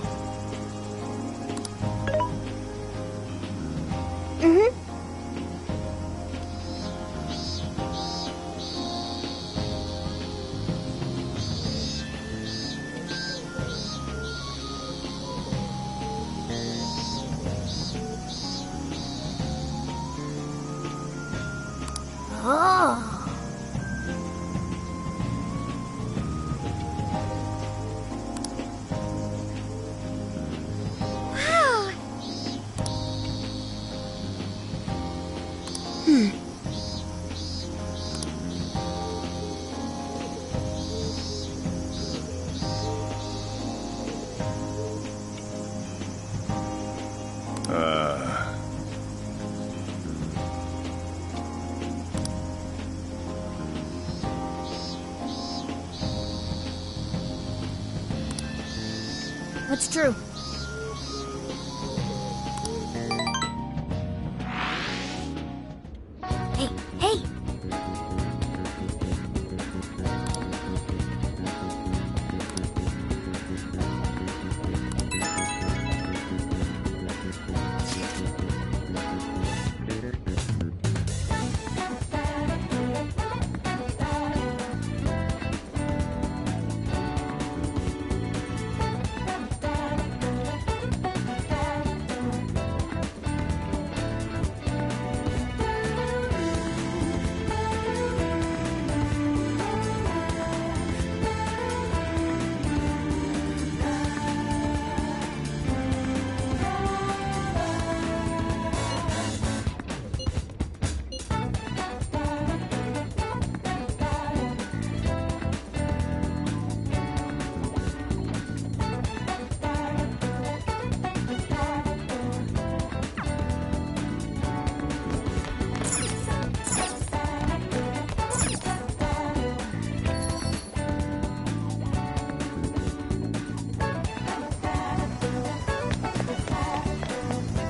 Oh. Wow. What's true? Hey, hey!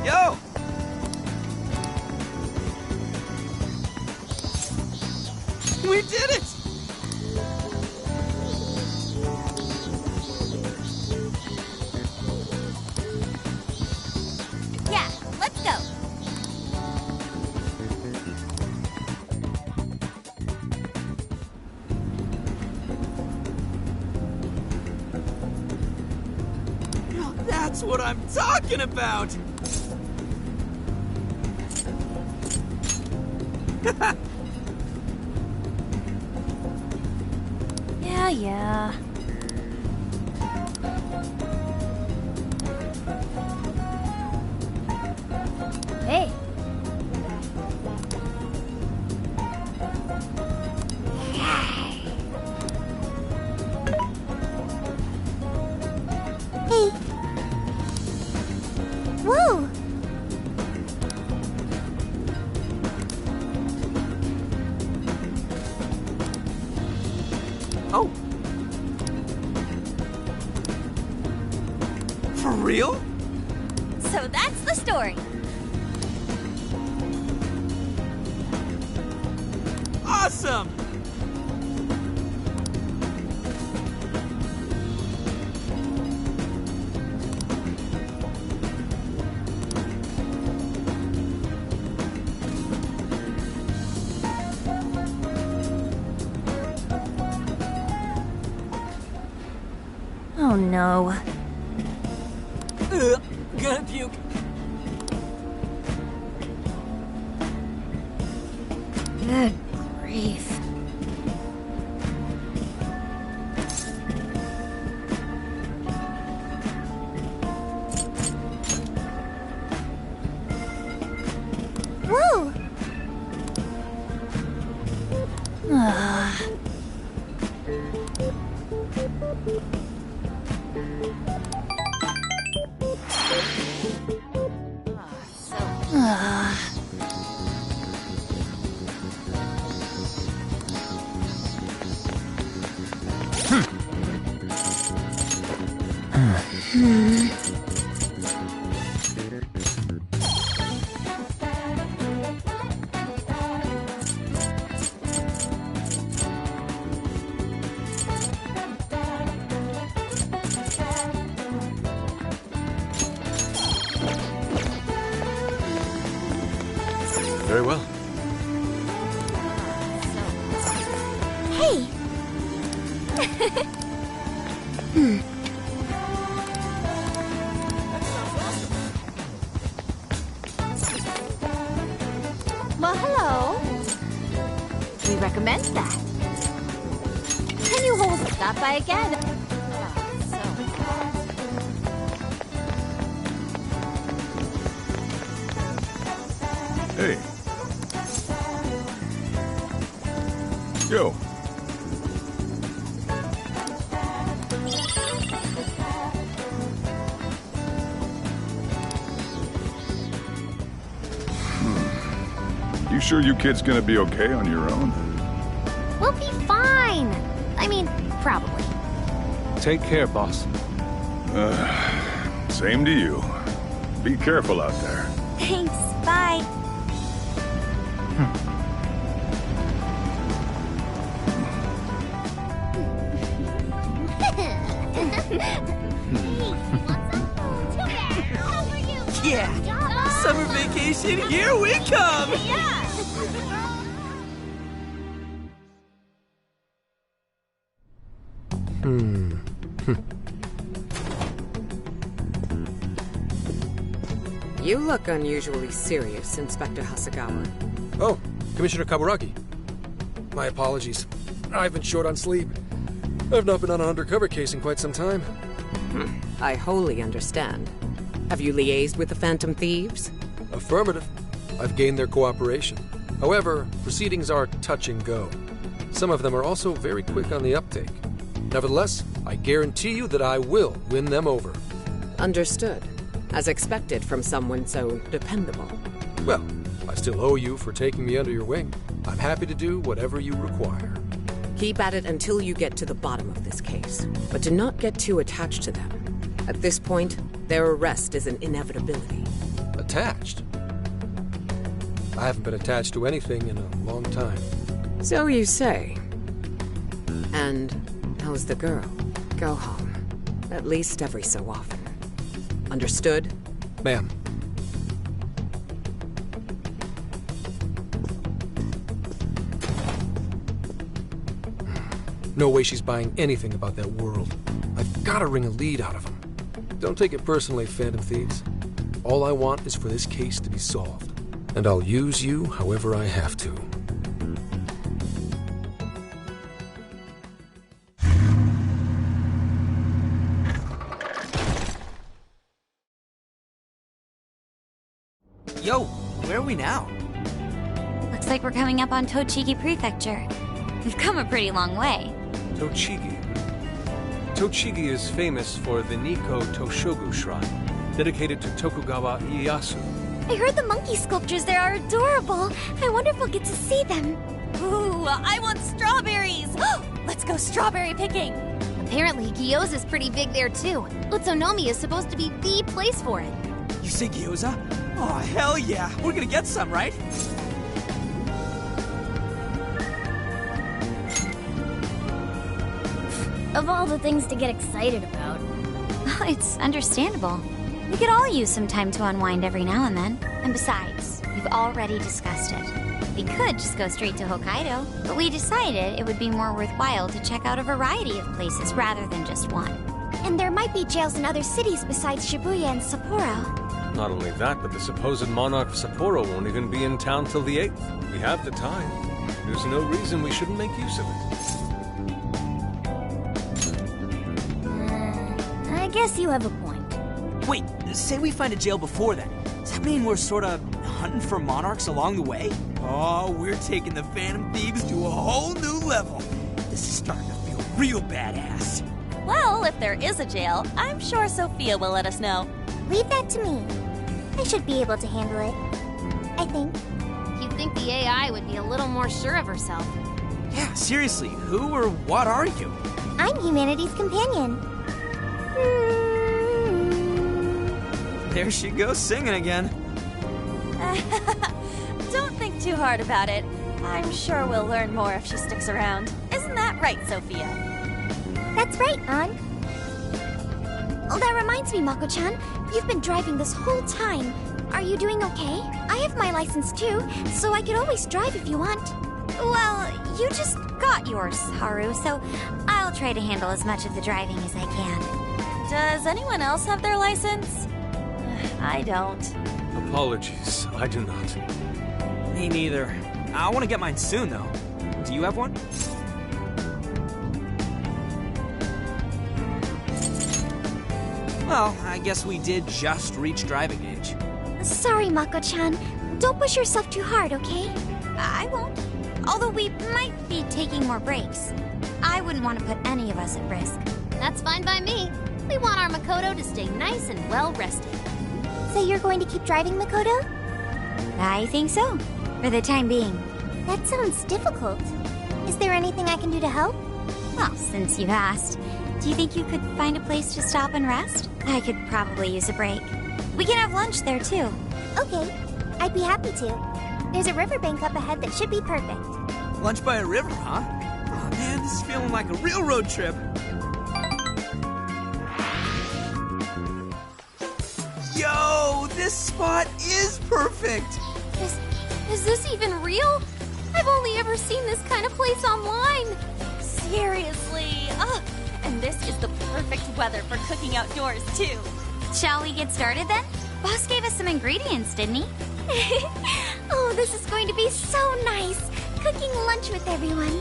Yo! We did it! Yeah, let's go. That's what I'm talking about! Yeah. Hey! Hey. Whoa! Oh. For real? So that's the story. Awesome! Oh no. Gonna puke. Good grief. Whoa! Very well. Hey! Well, hello. We recommend that. Can you hold stop by again? Hey. Yo. You sure you kids gonna be okay on your own? We'll be fine. I mean, probably. Take care, boss. Same to you. Be careful out there. Thanks, bye. Yeah! Summer vacation, here we come! You look unusually serious, Inspector Hasagawa. Oh, Commissioner Kaburagi. My apologies. I've been short on sleep. I've not been on an undercover case in quite some time. I wholly understand. Have you liaised with the Phantom Thieves? Affirmative. I've gained their cooperation. However, proceedings are touch and go. Some of them are also very quick on the uptake. Nevertheless, I guarantee you that I will win them over. Understood. As expected from someone so dependable. Well, I still owe you for taking me under your wing. I'm happy to do whatever you require. Keep at it until you get to the bottom of this case. But do not get too attached to them. At this point, their arrest is an inevitability. Attached? I haven't been attached to anything in a long time. So you say. And how's the girl? Go home. At least every so often. Understood? Ma'am. No way she's buying anything about that world. I've got to wring a lead out of them. Don't take it personally, Phantom Thieves. All I want is for this case to be solved. And I'll use you however I have to. Yo, where are we now? Looks like we're coming up on Tochigi Prefecture. We've come a pretty long way. Tochigi. Tochigi is famous for the Nikko Toshogu Shrine, dedicated to Tokugawa Ieyasu. I heard the monkey sculptures there are adorable. I wonder if we'll get to see them. Ooh, I want strawberries! Let's go strawberry picking! Apparently, Gyoza's pretty big there too. Utsunomi is supposed to be the place for it. You say gyoza? Oh, hell yeah! We're gonna get some, right? Of all the things to get excited about. Well, it's understandable. We could all use some time to unwind every now and then. And besides, we've already discussed it. We could just go straight to Hokkaido, but we decided it would be more worthwhile to check out a variety of places rather than just one. And there might be jails in other cities besides Shibuya and Sapporo. Not only that, but the supposed monarch of Sapporo won't even be in town till the 8th. We have the time. There's no reason we shouldn't make use of it. I guess you have a point. Wait, say we find a jail before then. Does that mean we're sorta hunting for monarchs along the way? Oh, we're taking the Phantom Thieves to a whole new level. This is starting to feel real badass. Well, if there is a jail, I'm sure Sophia will let us know. Leave that to me. I should be able to handle it. I think. You'd think the AI would be a little more sure of herself. Yeah, seriously, who or what are you? I'm humanity's companion. There she goes singing again. Don't think too hard about it. I'm sure we'll learn more if she sticks around. Isn't that right, Sophia? That's right, Ann. Oh, that reminds me, Mako-chan. You've been driving this whole time. Are you doing okay? I have my license too, so I could always drive if you want. Well, you just got yours, Haru, so I'll try to handle as much of the driving as I can. Does anyone else have their license? I don't. Apologies, I do not. Me neither. I want to get mine soon, though. Do you have one? Well, I guess we did just reach driving age. Sorry, Mako-chan. Don't push yourself too hard, okay? I won't. Although we might be taking more breaks. I wouldn't want to put any of us at risk. That's fine by me. We want our Makoto to stay nice and well rested. So you're going to keep driving, Makoto? I think so, for the time being. That sounds difficult. Is there anything I can do to help? Well, since you've asked, do you think you could find a place to stop and rest? I could probably use a break. We can have lunch there, too. Okay, I'd be happy to. There's a riverbank up ahead that should be perfect. Lunch by a river, huh? Oh man, this is feeling like a real road trip. Yo, this spot is perfect! Is this even real? I've only ever seen this kind of place online. Seriously? Ugh. And this is the perfect weather for cooking outdoors, too. Shall we get started then? Boss gave us some ingredients, didn't he? Oh, this is going to be so nice. Cooking lunch with everyone.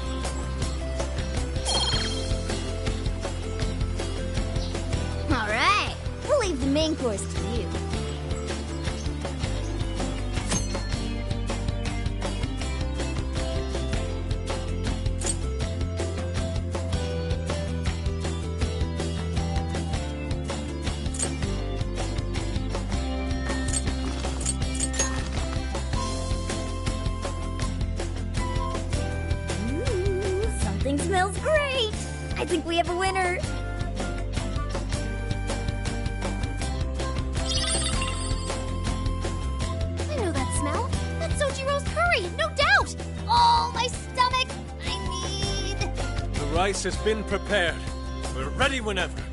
All right, we'll leave the main course to you. Something smells great. I think we have a winner. I know that smell. That's Sojiro's curry, no doubt. Oh, my stomach. I need... The rice has been prepared. We're ready whenever.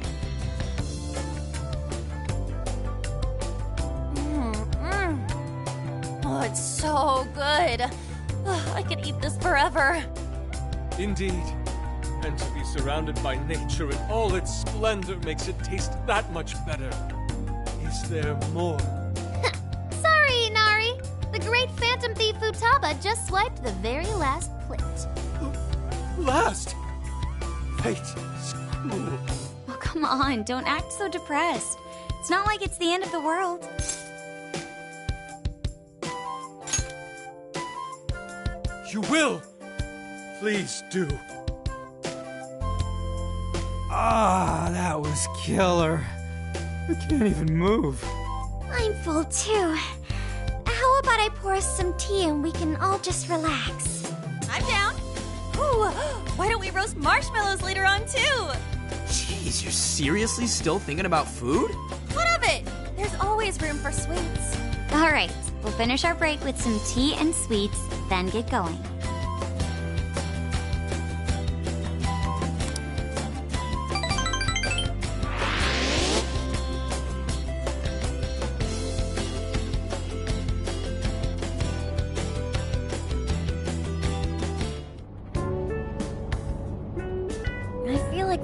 Oh, it's so good. Ugh, I could eat this forever. Indeed. And to be surrounded by nature in all its splendor makes it taste that much better. Is there more? Sorry, Inari. The great phantom thief Futaba just swiped the very last plate. Last? Fate is cruel. Oh, come on, don't act so depressed. It's not like it's the end of the world. You will! Please do. Ah, that was killer. I can't even move. I'm full too. How about I pour us some tea and we can all just relax? I'm down. Ooh, why don't we roast marshmallows later on, too? Jeez, you're seriously still thinking about food? What of it? There's always room for sweets. All right, we'll finish our break with some tea and sweets, then get going.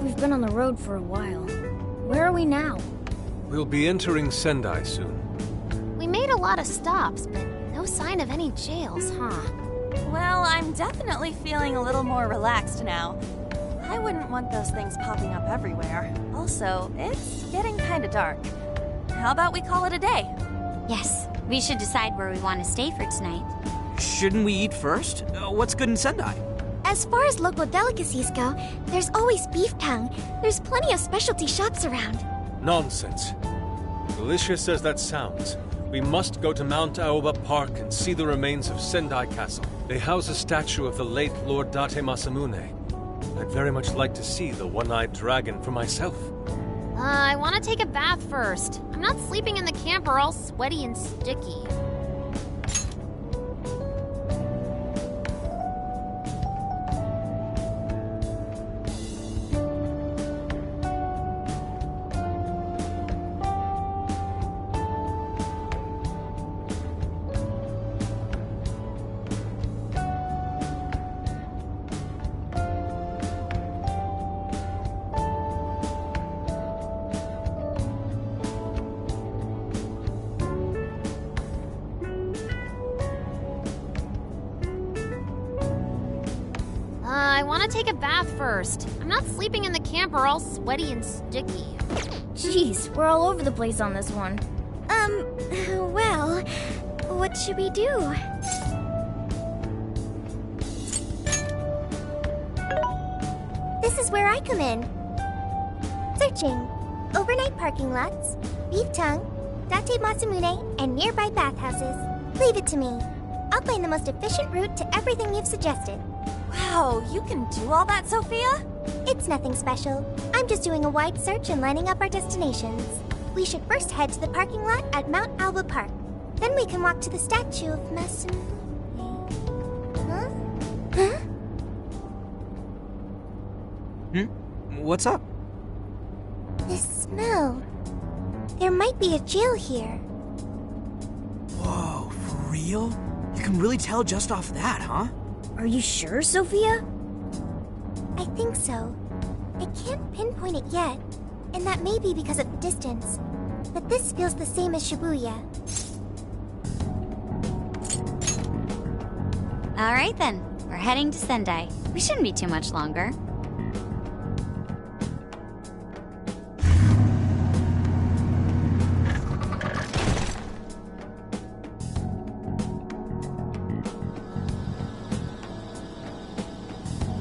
We've been on the road for a while. Where are we now? We'll be entering Sendai soon. We made a lot of stops, but no sign of any jails, huh? Well, I'm definitely feeling a little more relaxed now. I wouldn't want those things popping up everywhere. Also, it's getting kind of dark. How about we call it a day? Yes, we should decide where we want to stay for tonight. Shouldn't we eat first? What's good in Sendai? As far as local delicacies go, there's always beef tongue. There's plenty of specialty shops around. Nonsense. Delicious as that sounds, we must go to Mount Aoba Park and see the remains of Sendai Castle. They house a statue of the late Lord Date Masamune. I'd very much like to see the one-eyed dragon for myself. I want to take a bath first. I'm not sleeping in the camper all sweaty and sticky. want to take a bath first. I'm not sleeping in the camper all sweaty and sticky. Jeez, we're all over the place on this one. Well, what should we do? This is where I come in. Searching. Overnight parking lots, beef tongue, Date Masamune, and nearby bathhouses. Leave it to me. I'll find the most efficient route to everything you've suggested. Wow, you can do all that, Sophia? It's nothing special. I'm just doing a wide search and lining up our destinations. We should first head to the parking lot at Mount Alba Park. Then we can walk to the statue of Masamune. Huh? Huh? What's up? This smell. There might be a jail here. Whoa, for real? You can really tell just off that, huh? Are you sure, Sophia? I think so. I can't pinpoint it yet, and that may be because of the distance. But this feels the same as Shibuya. All right then, we're heading to Sendai. We shouldn't be too much longer.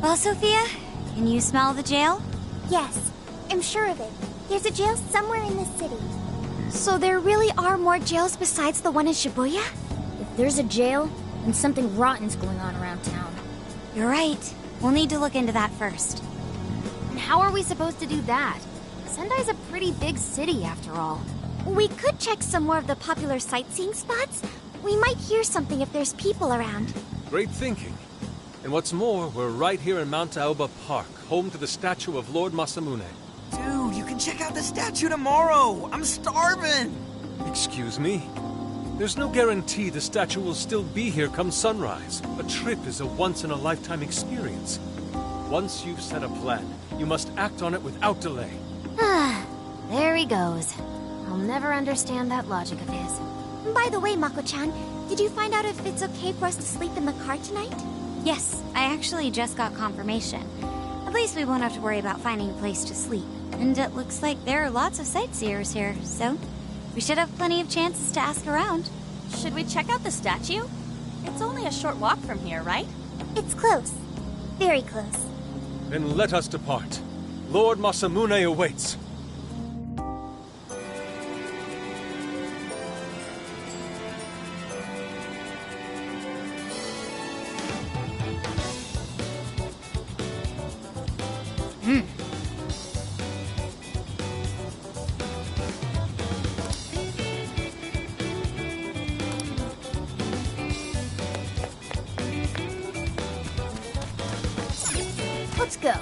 Well, Sophia, can you smell the jail? Yes, I'm sure of it. There's a jail somewhere in this city. So there really are more jails besides the one in Shibuya? If there's a jail, then something rotten's going on around town. You're right. We'll need to look into that first. And how are we supposed to do that? Sendai's a pretty big city, after all. We could check some more of the popular sightseeing spots. We might hear something if there's people around. Great thinking. And what's more, we're right here in Mount Aoba Park, home to the statue of Lord Masamune. Dude, you can check out the statue tomorrow! I'm starving! Excuse me? There's no guarantee the statue will still be here come sunrise. A trip is a once-in-a-lifetime experience. Once you've set a plan, you must act on it without delay. There he goes. I'll never understand that logic of his. By the way, Mako-chan, did you find out if it's okay for us to sleep in the car tonight? Yes, I actually just got confirmation. At least we won't have to worry about finding a place to sleep. And it looks like there are lots of sightseers here, so we should have plenty of chances to ask around. Should we check out the statue? It's only a short walk from here, right? It's close. Very close. Then let us depart. Lord Masamune awaits. Let's go.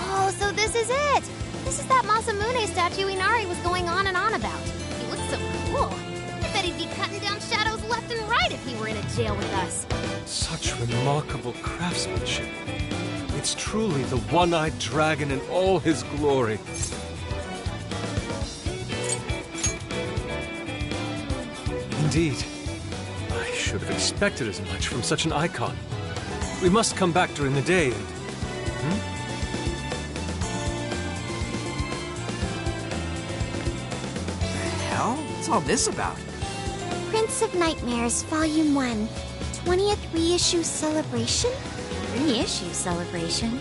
Oh, so this is it! This is that Masamune statue Inari was going on and on about. He looks so cool. I bet he'd be cutting down shadows left and right if he were in a jail with us. Such remarkable craftsmanship. It's truly the one-eyed dragon in all his glory. Indeed. I should have expected as much from such an icon. We must come back during the day and... Hell? What's all this about? Prince of Nightmares, Volume 1. 20th reissue celebration? Reissue celebration?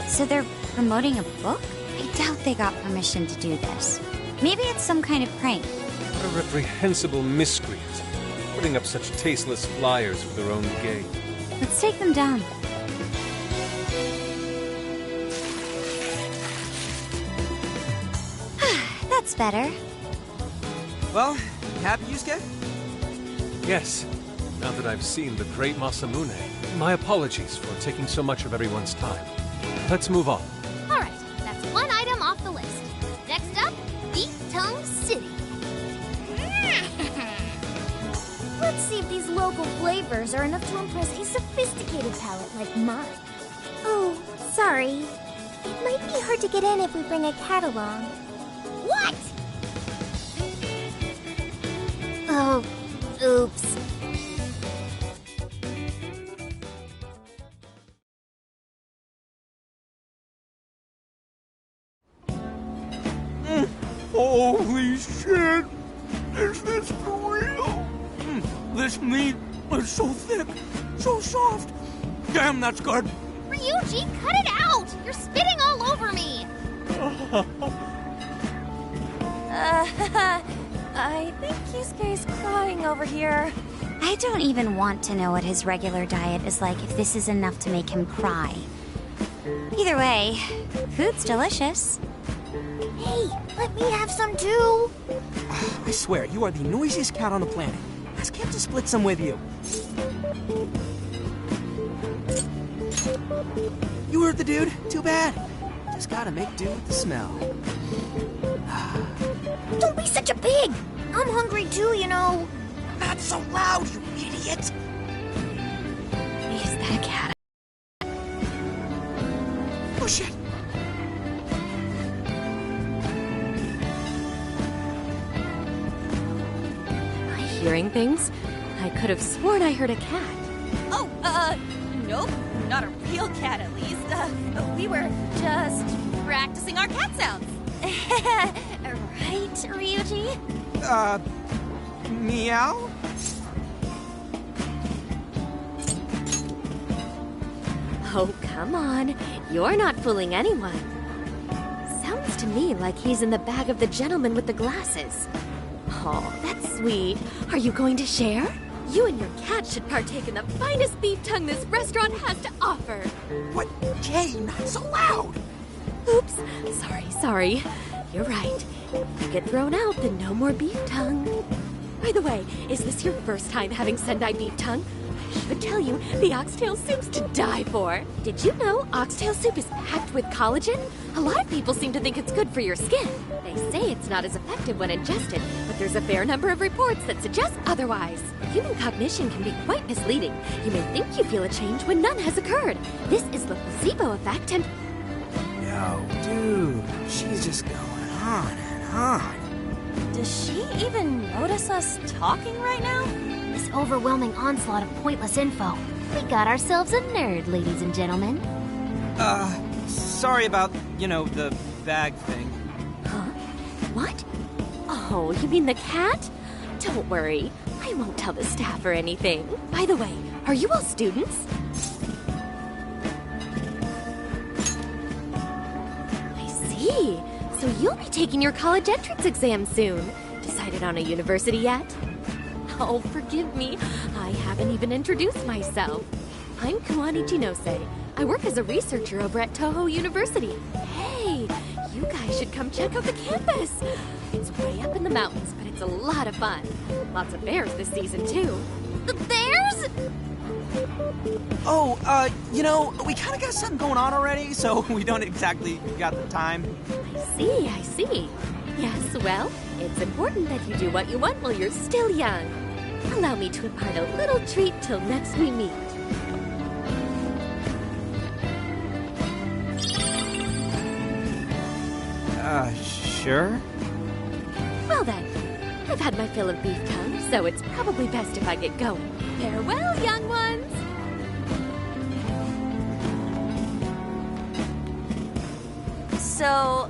So they're promoting a book? I doubt they got permission to do this. Maybe it's some kind of prank. What a reprehensible miscreant. Putting up such tasteless flyers for their own gain. Let's take them down. That's better. Well, happy, Yusuke? Yes. Now that I've seen the great Masamune, my apologies for taking so much of everyone's time. Let's move on. Alright, that's one item off the list. Next up, Beef Tongue City. Let's see if these local flavors are enough to impress a sophisticated palate like mine. Oh, sorry. It might be hard to get in if we bring a cat along. What? Oh, oops. Holy shit! Is this for real? This meat is so thick, so soft. Damn, that's good. Ryuji, cut it out! You're spitting all over me! I think Kisuke's crying over here. I don't even want to know what his regular diet is like if this is enough to make him cry. Either way, food's delicious. Hey, let me have some too. I swear, you are the noisiest cat on the planet. Ask him to split some with you. You heard the dude. Too bad. Just gotta make do with the smell. Don't be such a pig. I'm hungry too, you know. Not so loud, you idiot. Is that a cat? Oh, shit. Am I hearing things? I could have sworn I heard a cat. Oh, nope. Not a real cat, at least. We were just practicing our cat sounds. Right, Ryuji? Meow? Oh, come on. You're not fooling anyone. Sounds to me like he's in the bag of the gentleman with the glasses. Oh, that's sweet. Are you going to share? You and your cat should partake in the finest beef tongue this restaurant has to offer. What? Jay, not so loud. Oops. Sorry. You're right. If you get thrown out, then no more beef tongue. By the way, is this your first time having Sendai beef tongue? I should tell you, the oxtail soup's to die for. Did you know oxtail soup is packed with collagen? A lot of people seem to think it's good for your skin. They say it's not as effective when ingested, but there's a fair number of reports that suggest otherwise. Human cognition can be quite misleading. You may think you feel a change when none has occurred. This is the placebo effect and... Yo, dude, she's just going on and on. Does she even notice us talking right now? This overwhelming onslaught of pointless info. We got ourselves a nerd, ladies and gentlemen. Sorry about, the bag thing. Huh? What? Oh, you mean the cat? Don't worry. I won't tell the staff or anything. By the way, are you all students? I see. So you'll be taking your college entrance exam soon. Decided on a university yet? Oh, forgive me. I haven't even introduced myself. I'm Kuwani Jinose. I work as a researcher over at Toho University. Hey, you guys should come check out the campus. It's way up in the mountains, but it's a lot of fun. Lots of bears this season, too. The bears? Oh, we kind of got something going on already, so we don't exactly got the time. I see. Yes, well, it's important that you do what you want while you're still young. Allow me to impart a little treat till next we meet. Sure? Well then, I've had my fill of beef tongue, so it's probably best if I get going. Farewell, young ones! So,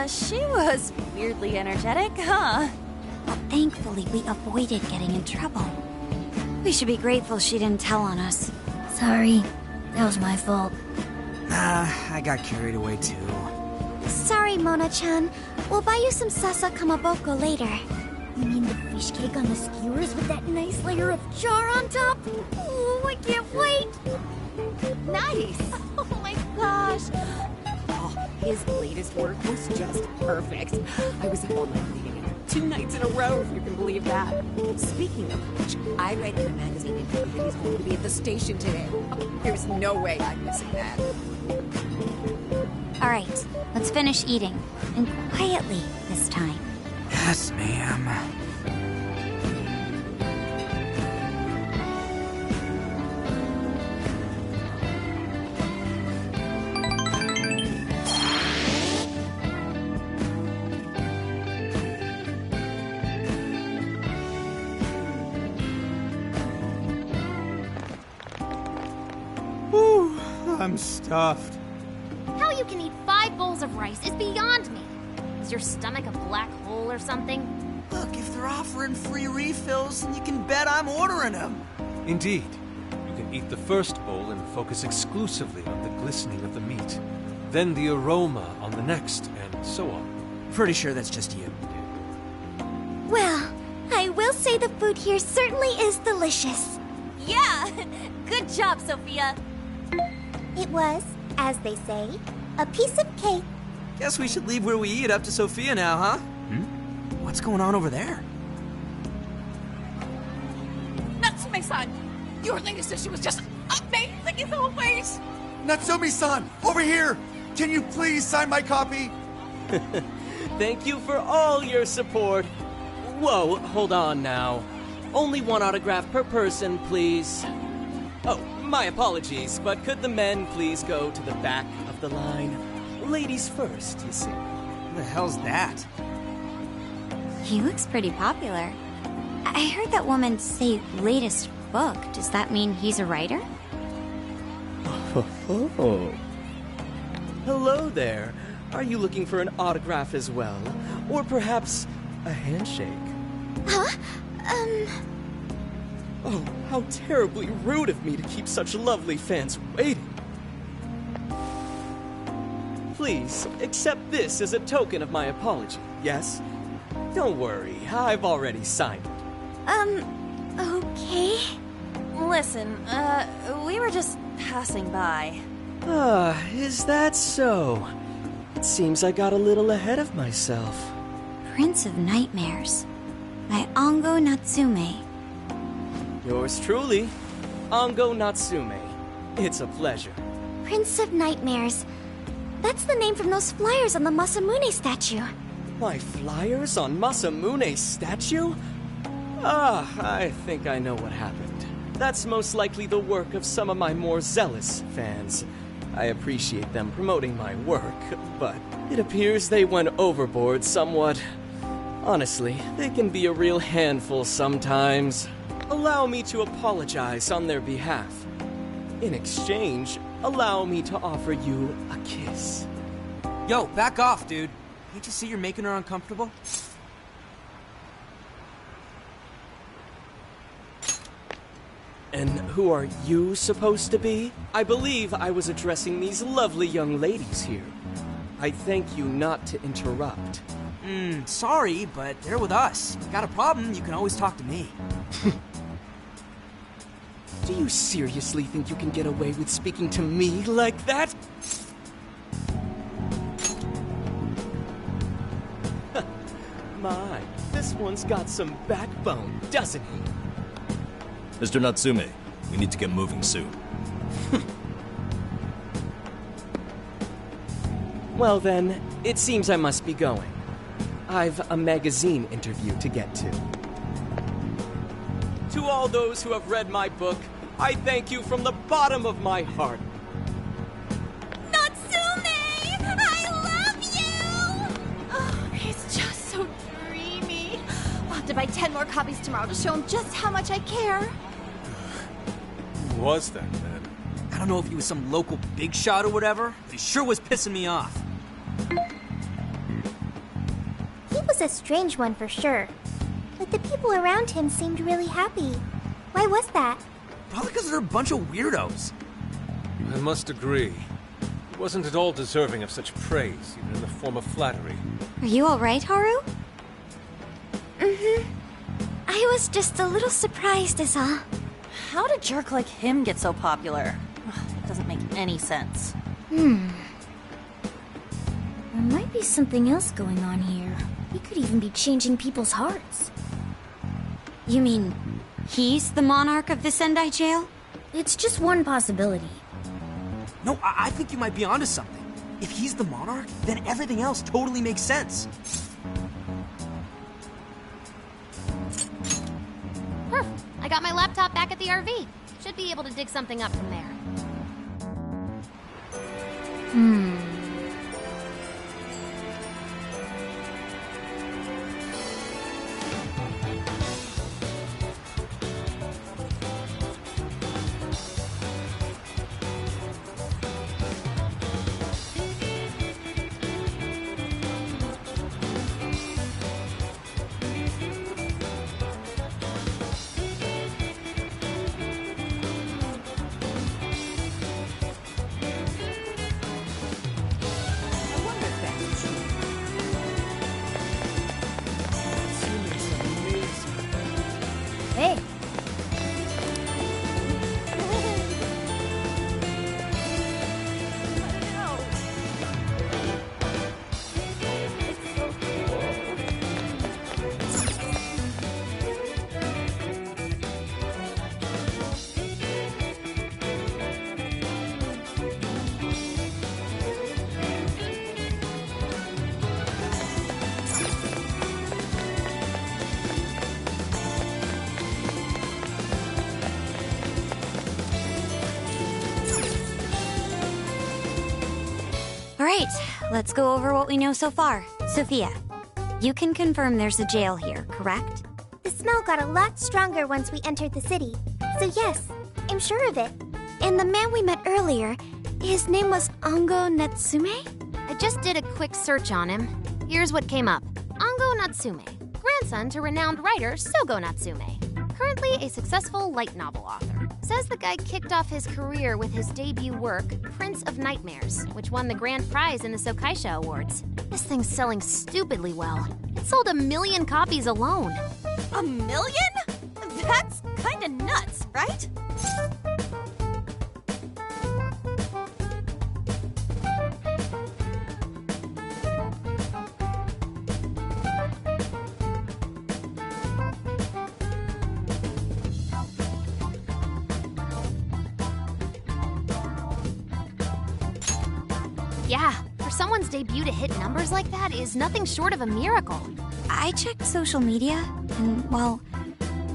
she was weirdly energetic, huh? Well, thankfully, we avoided getting in trouble. We should be grateful she didn't tell on us. Sorry, that was my fault. I got carried away too. Sorry, Mona-chan. We'll buy you some sasa kamaboko later. You mean the fish cake on the skewers with that nice layer of char on top? Oh, I can't wait! Nice! Oh my gosh! Oh, his latest work was just perfect. I was up all night reading it. 2 nights in a row, if you can believe that. Speaking of which, I read in a magazine that he's going to be at the station today. Oh, there's no way I'm missing that. All right, let's finish eating. And quietly this time. Yes, ma'am. I'm stuffed. How you can eat 5 bowls of rice is beyond me. Is your stomach a black hole or something? Look, if they're offering free refills, then you can bet I'm ordering them. Indeed. You can eat the first bowl and focus exclusively on the glistening of the meat. Then the aroma on the next, and so on. Pretty sure that's just you. Well, I will say the food here certainly is delicious. Yeah! Good job, Sophia! It was, as they say, a piece of cake. Guess we should leave where we eat up to Sophia now, huh? What's going on over there? Natsume-san, your latest issue was just amazing as always! Natsumi-san, over here! Can you please sign my copy? Thank you for all your support. Whoa, hold on now. Only 1 autograph per person, please. Oh, my apologies, but could the men please go to the back of the line? Ladies first, you see. Who the hell's that? He looks pretty popular. I heard that woman say latest book. Does that mean he's a writer? Oh. Hello there. Are you looking for an autograph as well? Or perhaps a handshake? Huh? Oh, how terribly rude of me to keep such lovely fans waiting. Please, accept this as a token of my apology, yes? Don't worry, I've already signed it. Okay. Listen, we were just passing by. Ah, is that so? It seems I got a little ahead of myself. Prince of Nightmares by Ango Natsume. Yours truly, Ango Natsume. It's a pleasure. Prince of Nightmares. That's the name from those flyers on the Masamune statue. My flyers on Masamune's statue? Ah, I think I know what happened. That's most likely the work of some of my more zealous fans. I appreciate them promoting my work, but it appears they went overboard somewhat. Honestly, they can be a real handful sometimes. Allow me to apologize on their behalf. In exchange, allow me to offer you a kiss. Yo, back off, dude. Can't you see you're making her uncomfortable? And who are you supposed to be? I believe I was addressing these lovely young ladies here. I thank you not to interrupt. Sorry, but they're with us. Got a problem, you can always talk to me. Do you seriously think you can get away with speaking to me like that? My, this one's got some backbone, doesn't he? Mr. Natsume, we need to get moving soon. Well then, it seems I must be going. I've a magazine interview to get to. To all those who have read my book, I thank you from the bottom of my heart. Natsume! I love you! Oh, he's just so dreamy. I'll have to buy 10 more copies tomorrow to show him just how much I care. Who was that, man? I don't know if he was some local big shot or whatever, but he sure was pissing me off. He was a strange one for sure. But the people around him seemed really happy. Why was that? Probably because they're a bunch of weirdos. I must agree. He wasn't at all deserving of such praise, even in the form of flattery. Are you alright, Haru? I was just a little surprised is all. How did a jerk like him get so popular? It doesn't make any sense. There might be something else going on here. He could even be changing people's hearts. You mean he's the monarch of the Sendai jail? It's just one possibility. No, I think you might be onto something. If he's the monarch, then everything else totally makes sense. I got my laptop back at the RV. Should be able to dig something up from there. Hey. Alright, let's go over what we know so far. Sophia, you can confirm there's a jail here, correct? The smell got a lot stronger once we entered the city. So yes, I'm sure of it. And the man we met earlier, his name was Ango Natsume? I just did a quick search on him. Here's what came up. Ango Natsume, grandson to renowned writer Sogo Natsume. Currently a successful light novel author. Says the guy kicked off his career with his debut work, Prince of Nightmares, which won the grand prize in the Sokaisha Awards. This thing's selling stupidly well. It sold 1 million copies alone. 1 million? That's kinda nuts, right? Yeah, for someone's debut to hit numbers like that is nothing short of a miracle. I checked social media, and, well,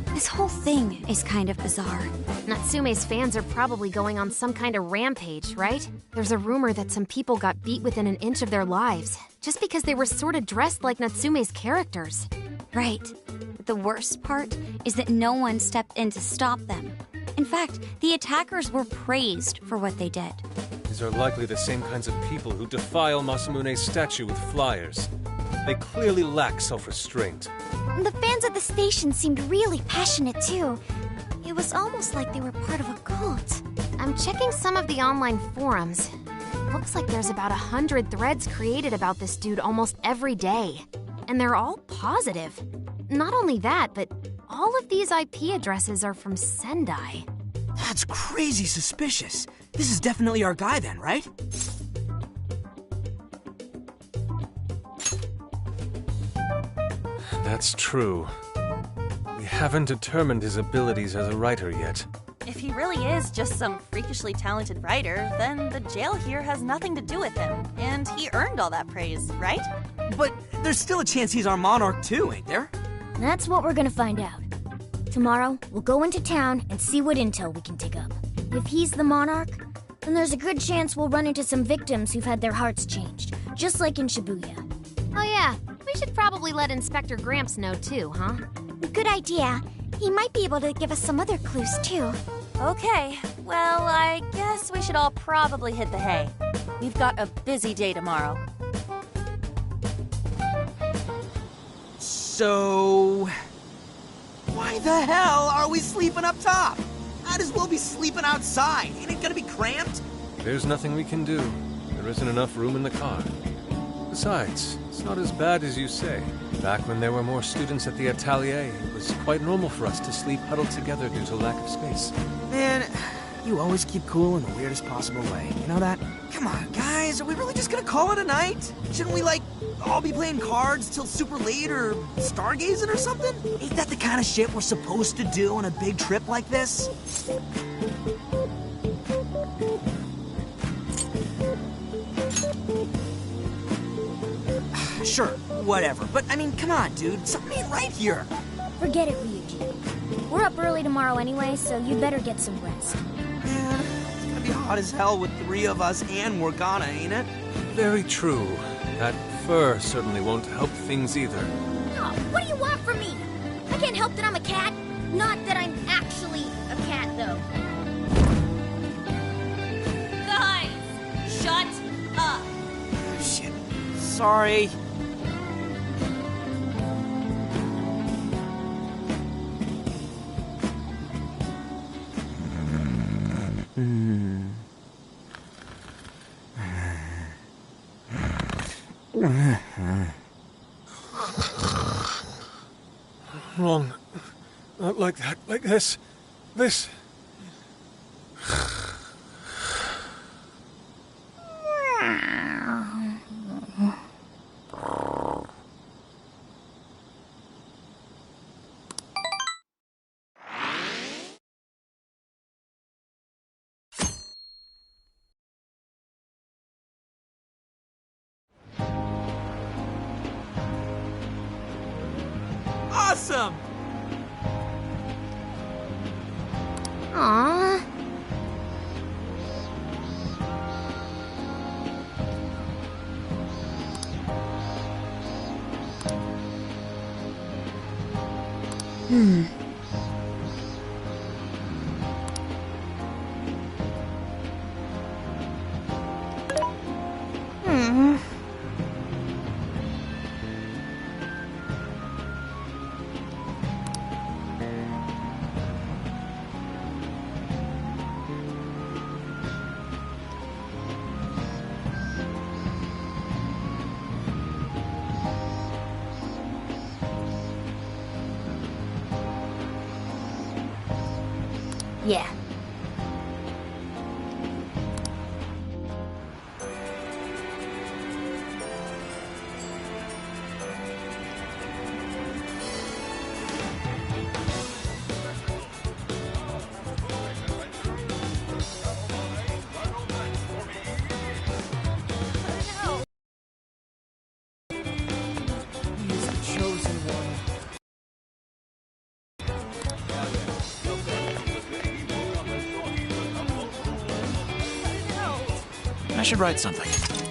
this whole thing is kind of bizarre. Natsume's fans are probably going on some kind of rampage, right? There's a rumor that some people got beat within an inch of their lives, just because they were sort of dressed like Natsume's characters. Right. But the worst part is that no one stepped in to stop them. In fact, the attackers were praised for what they did. These are likely the same kinds of people who defile Masamune's statue with flyers. They clearly lack self-restraint. The fans at the station seemed really passionate too. It was almost like they were part of a cult. I'm checking some of the online forums. Looks like there's about 100 threads created about this dude almost every day. And they're all positive. Not only that, but all of these IP addresses are from Sendai. That's crazy suspicious. This is definitely our guy then, right? That's true. We haven't determined his abilities as a writer yet. If he really is just some freakishly talented writer, then the jail here has nothing to do with him. And he earned all that praise, right? But there's still a chance he's our monarch too, ain't there? That's what we're gonna find out. Tomorrow, we'll go into town and see what intel we can dig up. If he's the monarch, then there's a good chance we'll run into some victims who've had their hearts changed, just like in Shibuya. Oh yeah, we should probably let Inspector Gramps know too, huh? Good idea. He might be able to give us some other clues too. Okay, well, I guess we should all probably hit the hay. We've got a busy day tomorrow. So... why the hell are we sleeping up top? Might as well be sleeping outside. Ain't it gonna be cramped? There's nothing we can do. There isn't enough room in the car. Besides, it's not as bad as you say. Back when there were more students at the atelier, it was quite normal for us to sleep huddled together due to lack of space. Man, you always keep cool in the weirdest possible way. You know that? Come on, guys, are we really just gonna call it a night? Shouldn't we, like, all be playing cards till super late or stargazing or something? Ain't that the kind of shit we're supposed to do on a big trip like this? Sure, whatever. But, I mean, come on, dude. Something ain't right here. Forget it, Ryuji. We're up early tomorrow anyway, so you better get some rest. Man, it's gonna be hot as hell with 3 of us and Morgana, ain't it? Very true. That fur certainly won't help things either. Oh, what do you want from me? I can't help that I'm a cat. Not that I'm actually a cat, though. Guys, shut up. Shit. Sorry. Not like that. Like this. This. Awesome! Aww. Yeah. I should write something.